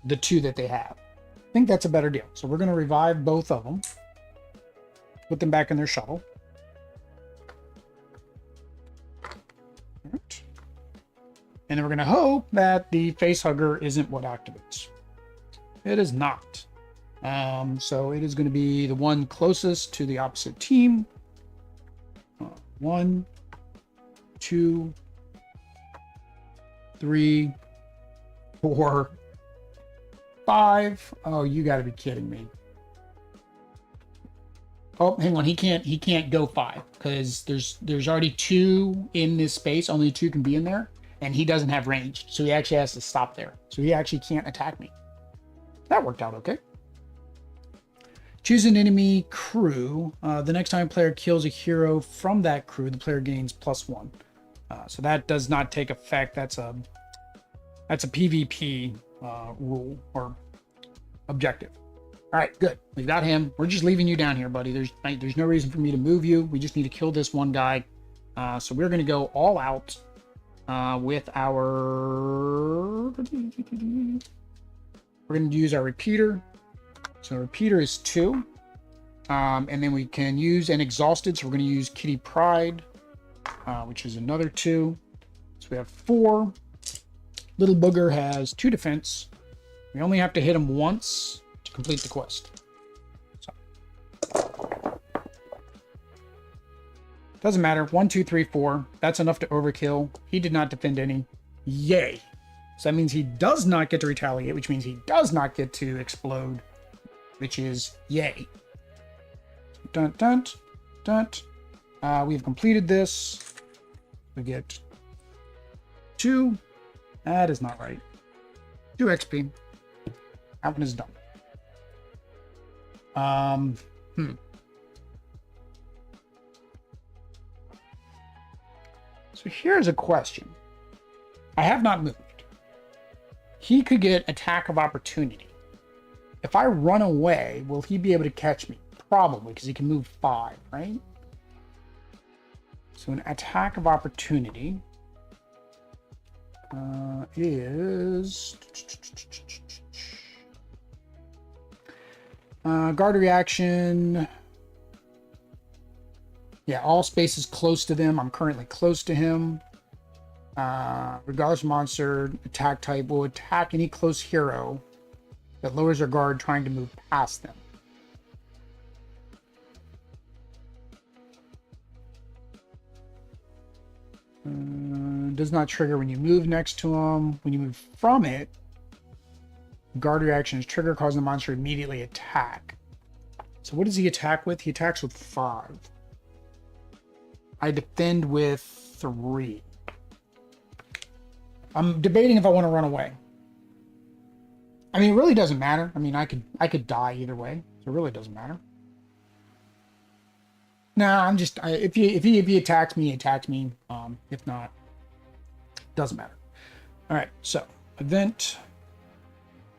S1: the 2 that they have. I think that's a better deal. So we're going to revive both of them, put them back in their shuttle. All right. And then we're going to hope that the facehugger isn't what activates. It is not. So it is going to be the one closest to the opposite team. 1, 2, 3, 4, 5. Oh, you got to be kidding me. Oh, hang on. He can't go 5 because there's already 2 in this space. Only 2 can be in there, and he doesn't have range, so he actually has to stop there. So he actually can't attack me. That worked out okay. Choose an enemy crew. The next time a player kills a hero from that crew, the player gains +1. So that does not take effect. That's a PvP rule or objective. All right, good. We've got him. We're just leaving you down here, buddy. There's no reason for me to move you. We just need to kill this one guy. So we're going to go all out with our... We're going to use our repeater. So repeater is 2. And then we can use an exhausted. So we're going to use Kitty Pride, which is another 2. So we have 4. Little Booger has 2 defense. We only have to hit him once to complete the quest. So. Doesn't matter. 1, 2, 3, 4. That's enough to overkill. He did not defend any. Yay. So that means he does not get to retaliate, which means he does not get to explode, which is yay. Dun, dun, dun. We have completed this. We get 2. That is not right. 2 XP. That one is done. So here's a question. I have not moved. He could get attack of opportunity. If I run away, will he be able to catch me? Probably, because he can move 5, right? So an attack of opportunity is... guard reaction. Yeah, all spaces close to them. I'm currently close to him. Regardless of monster, attack type will attack any close hero that lowers their guard trying to move past them. Does not trigger when you move next to him. When you move from it, guard reaction is trigger, causing the monster to immediately attack. So what does he attack with? He attacks with 5. I defend with 3. I'm debating if I want to run away. I mean, it really doesn't matter. I mean, I could die either way. So it really doesn't matter. Nah, I'm just if he attacks me, he attacks me. If not, doesn't matter. All right, so event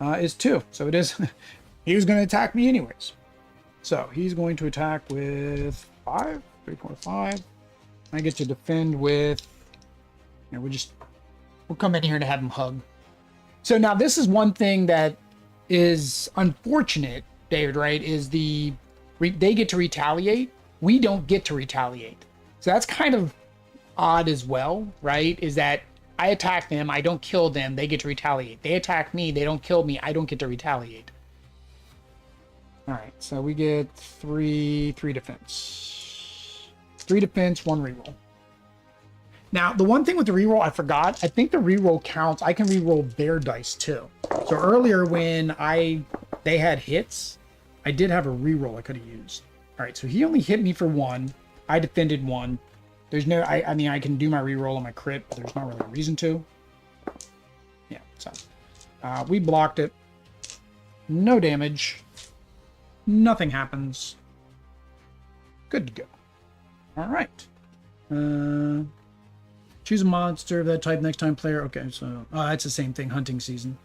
S1: is 2. So it is. He was going to attack me anyways. So he's going to attack with 5, 3, 4, 5. I get to defend with. You know, we'll come in here to have him hug. So now this is one thing that is unfortunate, David. Right? Is they get to retaliate. We don't get to retaliate. So that's kind of odd as well, right? Is that I attack them, I don't kill them, they get to retaliate. They attack me, they don't kill me, I don't get to retaliate. All right, so we get 3 defense. 3 defense, 1 reroll. Now, the one thing with the reroll, I forgot. I think the reroll counts. I can reroll bear dice too. So earlier when they had hits, I did have a reroll I could have used. All right, so he only hit me for 1. I defended 1. There's no, I mean, I can do my reroll on my crit, but there's not really a reason to. Yeah, so we blocked it. No damage. Nothing happens. Good to go. All right. Choose a monster of that type next time player. Okay, so it's the same thing. Hunting season.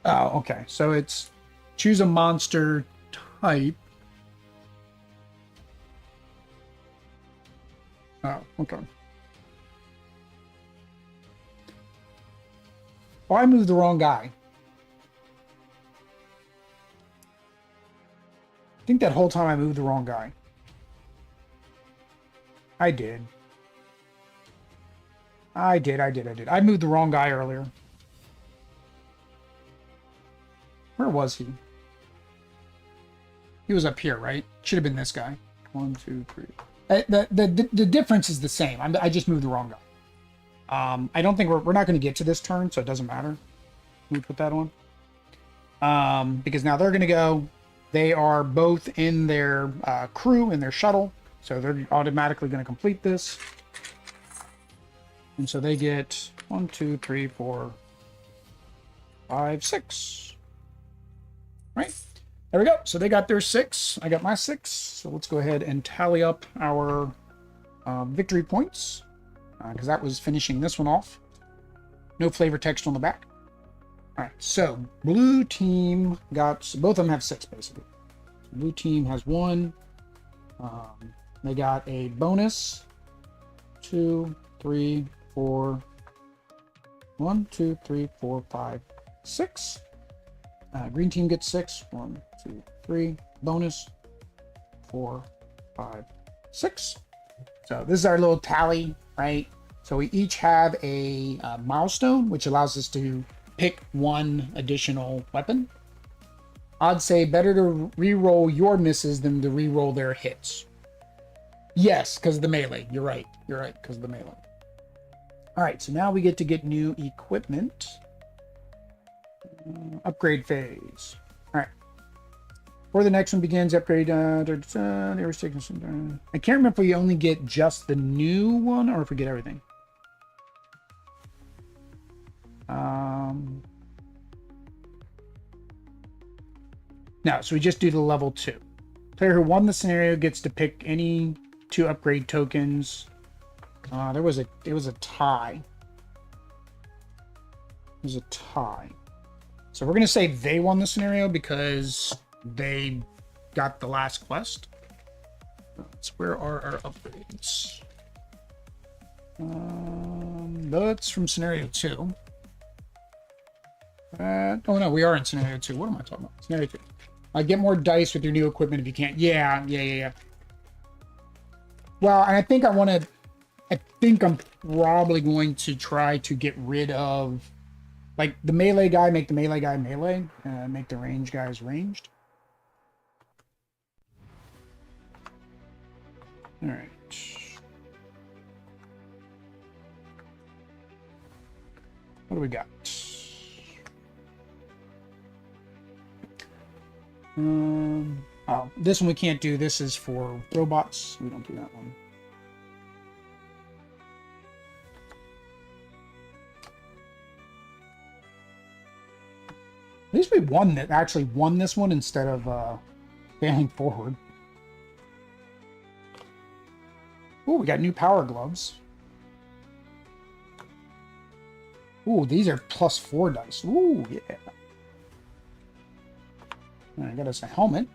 S1: Oh, okay. So it's choose a monster type. Oh, okay. Oh, I moved the wrong guy. I think that whole time I moved the wrong guy. I did. I moved the wrong guy earlier. Where was he? He was up here, right? Should have been this guy. 1, 2, 3. The difference is the same. I just moved the wrong guy. I don't think we're not going to get to this turn, so it doesn't matter. Let me put that on. Because now they're going to go. They are both in their crew, in their shuttle. So they're automatically going to complete this. And so they get 1, 2, 3, 4, 5, 6. Right? There we go. So they got their 6. I got my 6. So let's go ahead and tally up our victory points. Because that was finishing this one off. No flavor text on the back. All right. So blue team got... both of them have 6, basically. Blue team has 1. They got a bonus. 2, 3, 4. 1, 2, 3, 4, 5, 6. Green team gets 6. 1, 2, 3. Bonus. 4, 5, 6. So this is our little tally, right? So we each have a milestone, which allows us to pick 1 additional weapon. I'd say better to re-roll your misses than to re-roll their hits. Yes, because of the melee. You're right, because of the melee. All right, so now we get to get new equipment. Upgrade phase. All right. Before the next one begins, upgrade. I can't remember if we only get just the new one or if we get everything. No, so we just do the level 2. Player who won the scenario gets to pick any 2 upgrade tokens. It was a tie. It was a tie. So we're going to say they won the scenario because they got the last quest. So where are our upgrades? That's from scenario 2. Oh no, we are in scenario 2. What am I talking about? Scenario 2. Get more dice with your new equipment if you can't. Yeah. Well, and I think I'm probably going to try to get rid of, like, the melee guy, make the melee guy melee, make the range guys ranged. All right. What do we got? Oh, this one we can't do. This is for robots. We don't do that one. At least we won that. Actually won this one instead of failing forward. Oh, we got new power gloves. Ooh, these are +4 dice. Ooh, yeah. I got us a helmet.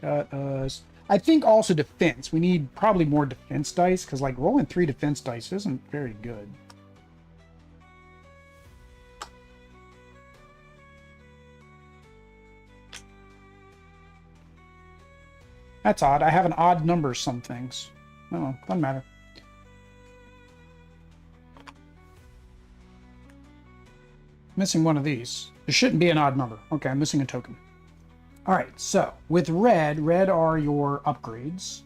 S1: Got us... I think also defense. We need probably more defense dice, because like rolling 3 defense dice isn't very good. That's odd. I have an odd number some things. Oh, doesn't matter. Missing one of these. There shouldn't be an odd number. Okay, I'm missing a token. All right, so with red are your upgrades.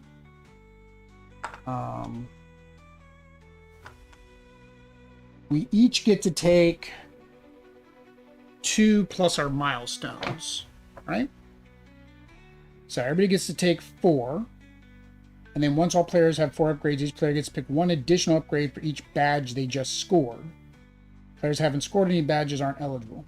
S1: We each get to take 2 plus our milestones, right? So everybody gets to take 4. And then once all players have 4 upgrades, each player gets to pick 1 additional upgrade for each badge they just scored. Players who haven't scored any badges aren't eligible.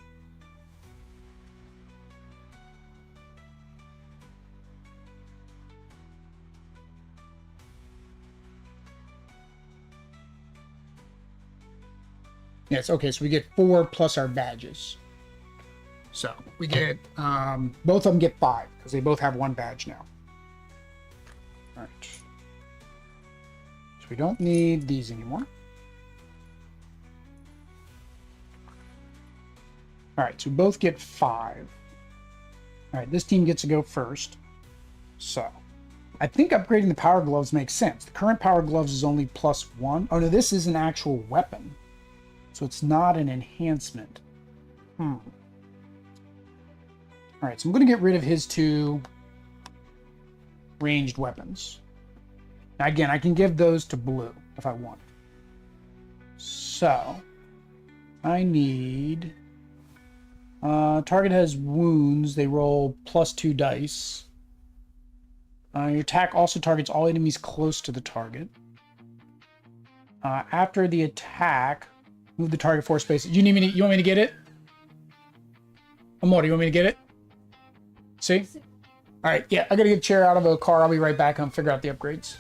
S1: Yes, okay, so we get 4 plus our badges. So we get, both of them get 5, because they both have 1 badge now. All right. So we don't need these anymore. All right, so we both get 5. All right, this team gets to go first. So I think upgrading the power gloves makes sense. The current power gloves is only +1. Oh no, this is an actual weapon. So it's not an enhancement. All right, so I'm going to get rid of his 2 ranged weapons. Now again, I can give those to blue if I want. So I need... target has wounds. They roll +2 dice. Your attack also targets all enemies close to the target. After the attack, move the target 4 spaces. You want me to get it? Amor, you want me to get it? See? All right, yeah, I gotta get a chair out of a car. I'll be right back and figure out the upgrades.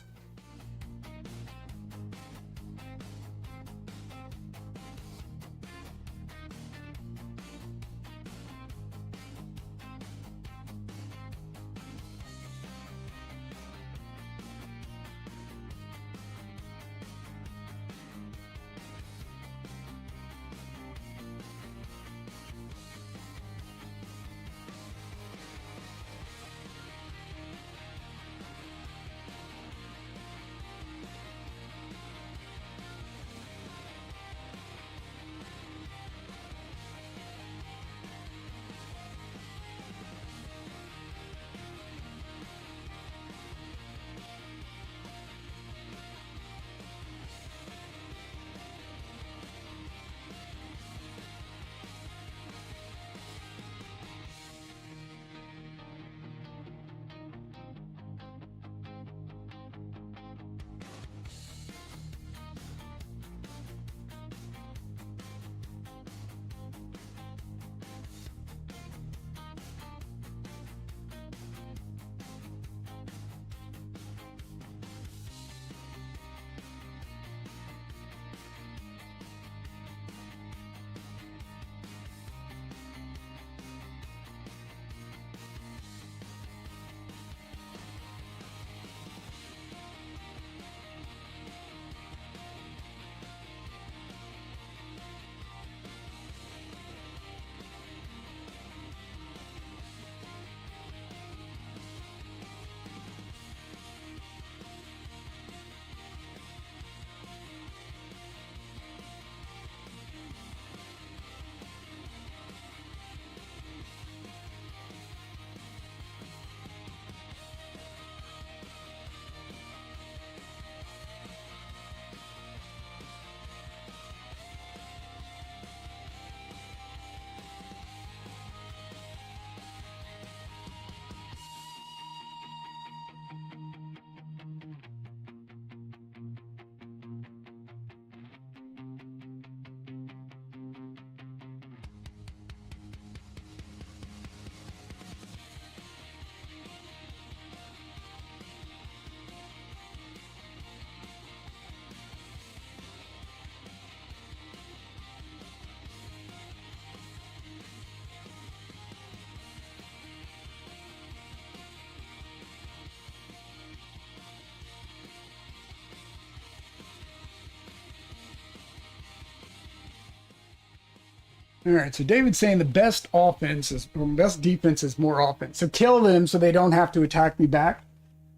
S1: All right, so David's saying the best offense is, or best defense is more offense. So kill them so they don't have to attack me back.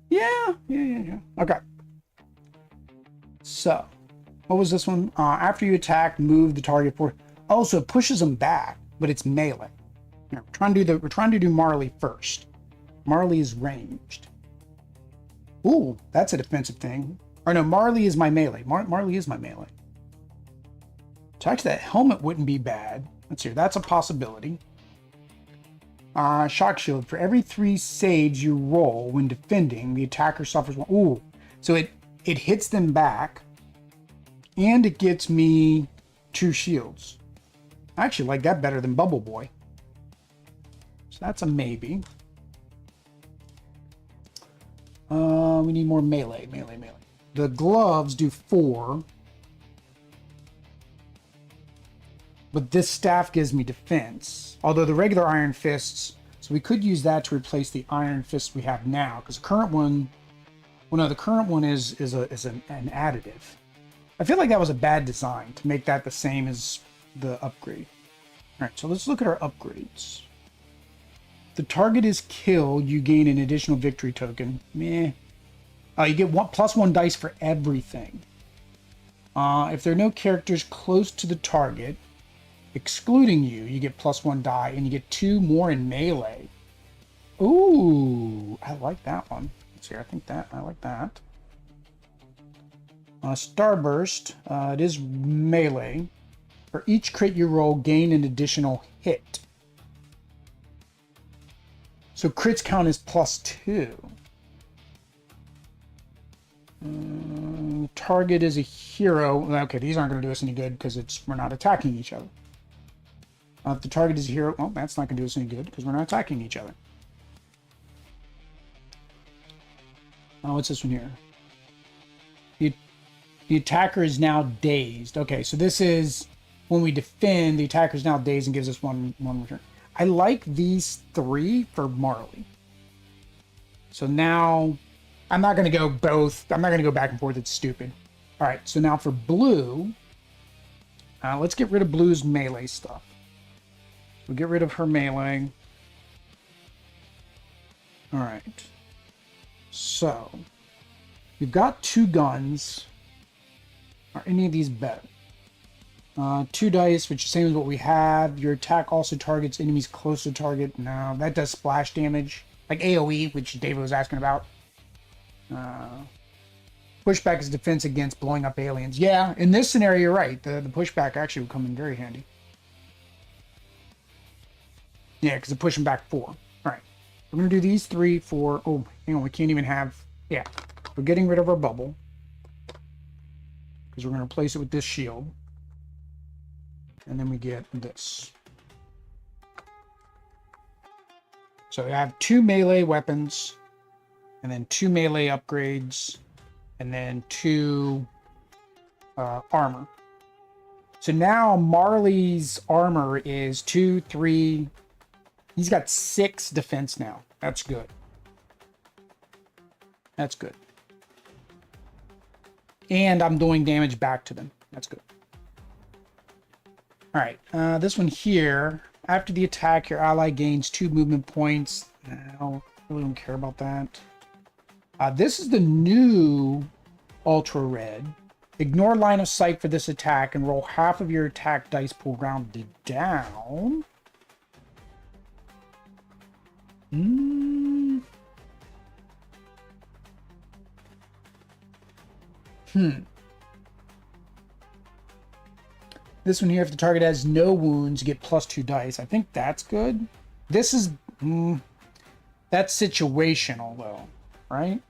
S1: Yeah. Okay. So, what was this one? After you attack, move the target forward. Oh, so it pushes them back, but it's melee. Here, we're trying to do Marley first. Marley is ranged. Ooh, that's a defensive thing. Or no, Marley is my melee. Marley is my melee. So actually, that helmet wouldn't be bad. Let's see, that's a possibility. Shock shield. For every 3 saves you roll when defending, the attacker suffers one. Ooh, so it hits them back, and it gets me 2 shields. I actually like that better than Bubble Boy. So that's a maybe. We need more melee. The gloves do 4. But this staff gives me defense. Although the regular Iron Fists, so we could use that to replace the Iron Fist we have now. Because the current one, well no, the current one is an additive. I feel like that was a bad design to make that the same as the upgrade. Alright, so let's look at our upgrades. The target is killed, you gain an additional victory token. Meh. You get +1 dice for everything. If there are no characters close to the target, excluding you, you get +1 die, and you get 2 more in melee. Ooh, I like that one. Let's see, I like that. Starburst, it is melee. For each crit you roll, gain an additional hit. So crits count as +2. Target is a hero. Okay, these aren't going to do us any good because we're not attacking each other. If the target is a hero, well, that's not going to do us any good because we're not attacking each other. What's this one here? The attacker is now dazed. Okay, so this is when we defend, the attacker is now dazed and gives us one return. I like these 3 for Marley. So now, I'm not going to go both. I'm not going to go back and forth. It's stupid. All right, so now for Blue, let's get rid of Blue's melee stuff. We'll get rid of her melee. All right. So, we've got 2 guns. Are any of these better? 2 dice, which is the same as what we have. Your attack also targets enemies close to target. No, that does splash damage. Like AoE, which David was asking about. Pushback is defense against blowing up aliens. Yeah, in this scenario, you're right. The pushback actually would come in very handy. Yeah, because they're pushing back 4. All right. We're going to do these 3, 4. Oh, hang on. We can't even have... Yeah. We're getting rid of our bubble. Because we're going to replace it with this shield. And then we get this. So we have 2 melee weapons. And then 2 melee upgrades. And then 2 armor. So now Marley's armor is 2, 3... He's got 6 defense now. That's good. That's good. And I'm doing damage back to them. That's good. All right. This one here. After the attack, your ally gains 2 movement points. I really don't care about that. This is the new Ultra Red. Ignore line of sight for this attack and roll half of your attack dice pool rounded down. This one here, if the target has no wounds, you get +2 dice. I think that's good. This is... that's situational, though, right?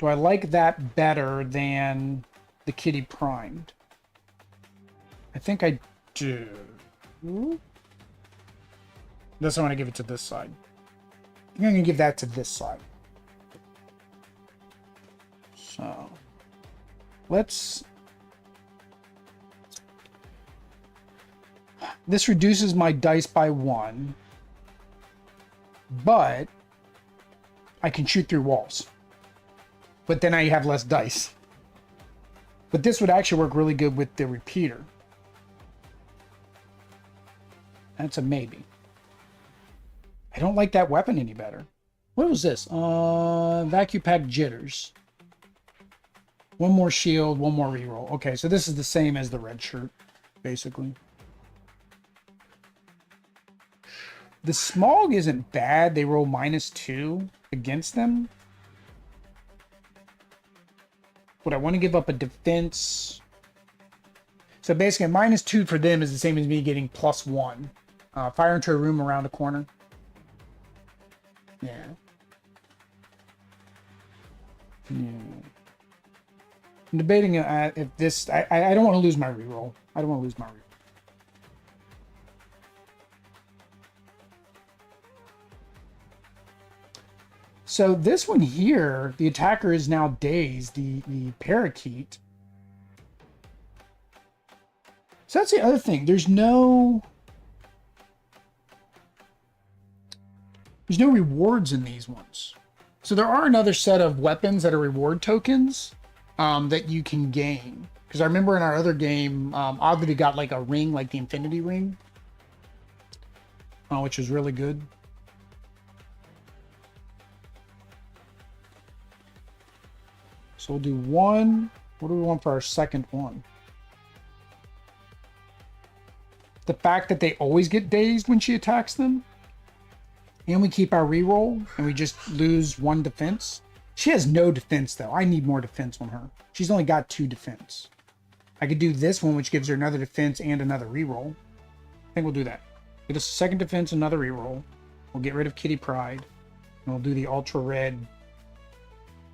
S1: Do I like that better than the Kitty Primed? I think I do. This, I want to give it to this side. I think I'm going to give that to this side. So, let's... This reduces my dice by 1, but I can shoot through walls. But then I have less dice. But this would actually work really good with the repeater. That's a maybe. I don't like that weapon any better. What was this? Vacuum pack jitters. One more shield, one more reroll. Okay, so this is the same as the red shirt, basically. The smog isn't bad. They roll -2 against them. Would I want to give up a defense? So basically, a -2 for them is the same as me getting +1. Fire into a room around a corner. Yeah. Yeah. I'm debating if this... I don't want to lose my reroll. I don't want to lose my reroll. So this one here, the attacker is now dazed, the parakeet. So that's the other thing. There's no rewards in these ones. So there are another set of weapons that are reward tokens that you can gain. Because I remember in our other game, oddly, they got like a ring, like the Infinity Ring, which was really good. So we'll do one. What do we want for our second one? The fact that they always get dazed when she attacks them. And we keep our reroll and we just lose 1 defense. She has no defense though. I need more defense on her. She's only got 2 defense. I could do this one, which gives her another defense and another reroll. I think we'll do that. Get us a 2nd defense, another reroll. We'll get rid of Kitty Pride. And we'll do the ultra red,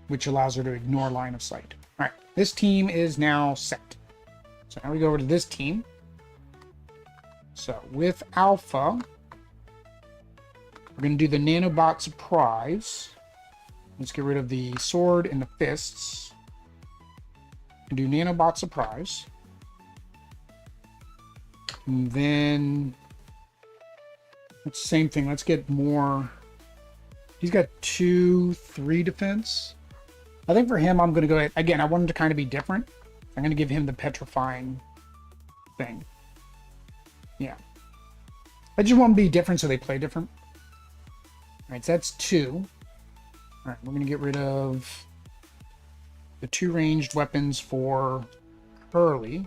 S1: which allows her to ignore line of sight. All right, this team is now set. So now we go over to this team. So with Alpha, we're going to do the nanobot surprise. Let's get rid of the sword and the fists. And do nanobot surprise. And then it's the same thing. Let's get more. He's got 2, 3 defense. I think for him, I'm going to go ahead. Again, I want him to kind of be different. I'm going to give him the petrifying thing. Yeah. I just want them to be different so they play different. All right, so that's 2. All right, we're going to get rid of the 2 ranged weapons for Curry.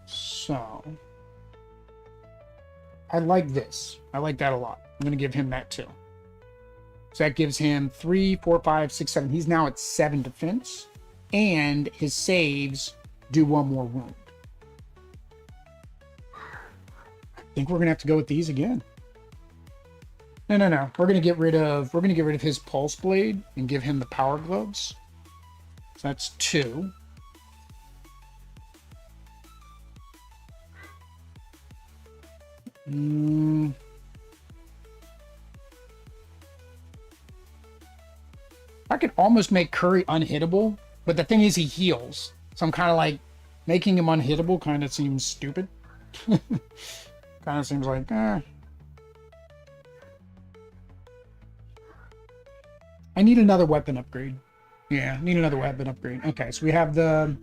S1: So I like this. I like that a lot. I'm going to give him that too. So that gives him 3, 4, 5, 6, 7. He's now at 7 defense. And his saves do 1 more wound. I think we're going to have to go with these again. No. We're going to get rid of his pulse blade and give him the power gloves. So that's 2. I could almost make Curry unhittable, but the thing is he heals. So I'm kind of like, making him unhittable kind of seems stupid. Kind of seems like, I need another weapon upgrade. Yeah, need another weapon upgrade. Okay, so we have the...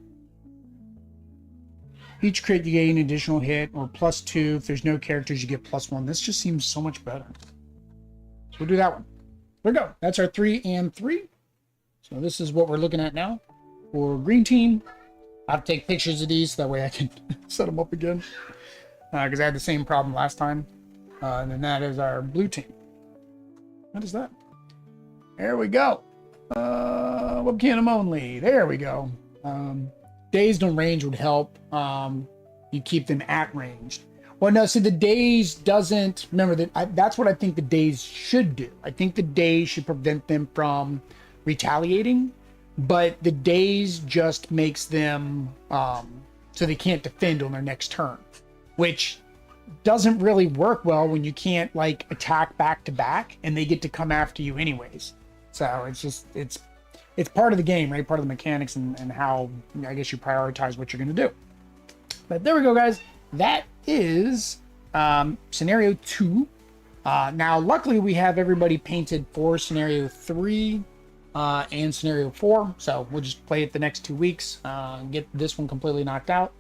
S1: Each crit you gain an additional hit, or +2. If there's no characters, you get +1. This just seems so much better. So we'll do that one. There we go. That's our 3 and 3. So this is what we're looking at now for green team. I have to take pictures of these so that way I can set them up again. Because I had the same problem last time. And then that is our blue team. What is that? There we go. Webcam only. There we go. Dazed on range would help. You keep them at range. Well, no, so the daze doesn't... Remember, that's what I think the daze should do. I think the daze should prevent them from retaliating, but the daze just makes them so they can't defend on their next turn, which doesn't really work well when you can't, like, attack back to back and they get to come after you anyways. So it's just... It's part of the game, right? Part of the mechanics and how, I guess, you prioritize what you're going to do. But there we go, guys. That is Scenario 2. Now, luckily, we have everybody painted for Scenario 3. and Scenario 4. So we'll just play it the next 2 weeks, get this one completely knocked out.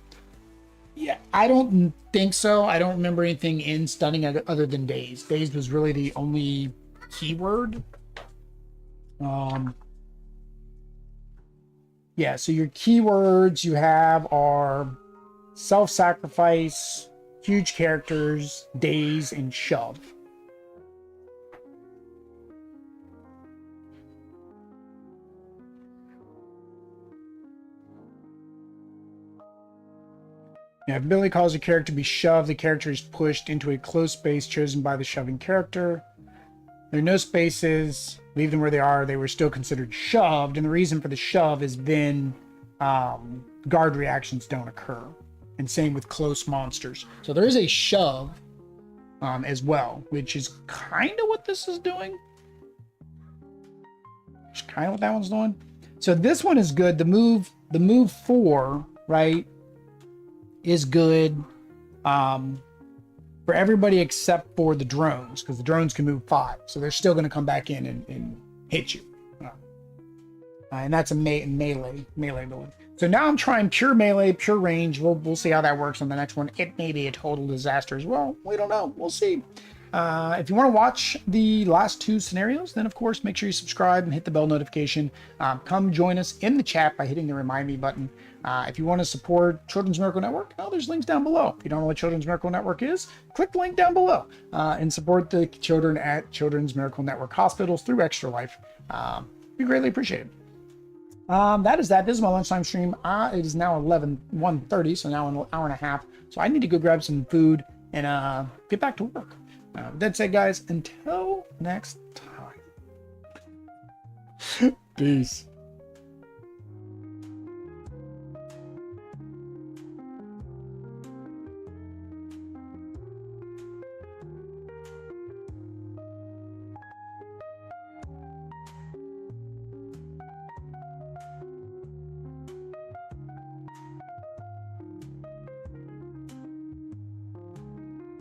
S1: Yeah, I don't think so. I don't remember anything in Stunning other than Days. Days was really the only keyword. Yeah, so your keywords you have are self-sacrifice, huge characters, days, and shove. Now, if Billy calls a character to be shoved, the character is pushed into a closed space chosen by the shoving character. There are no spaces. Leave them where they are. They were still considered shoved, and the reason for the shove is then guard reactions don't occur. And same with close monsters. So there is a shove as well, which is kind of what this is doing. It's kind of what that one's doing. So this one is good. The move 4, right, is good for everybody except for the drones, because the drones can move 5, so they're still going to come back in and hit you. And that's a melee ability. So now I'm trying pure melee, pure range. We'll see how that works on the next one. It may be a total disaster as well. We don't know. We'll see. If you want to watch the last 2 scenarios, then of course make sure you subscribe and hit the bell notification. Come join us in the chat by hitting the remind me button. If you want to support Children's Miracle Network, there's links down below. If you don't know what Children's Miracle Network is, click the link down below and support the children at Children's Miracle Network hospitals through Extra Life. We greatly appreciate it. That is that. This is my lunchtime stream. It is now 1:30, so now an hour and a half. So I need to go grab some food and get back to work. That said, guys, until next time. Peace.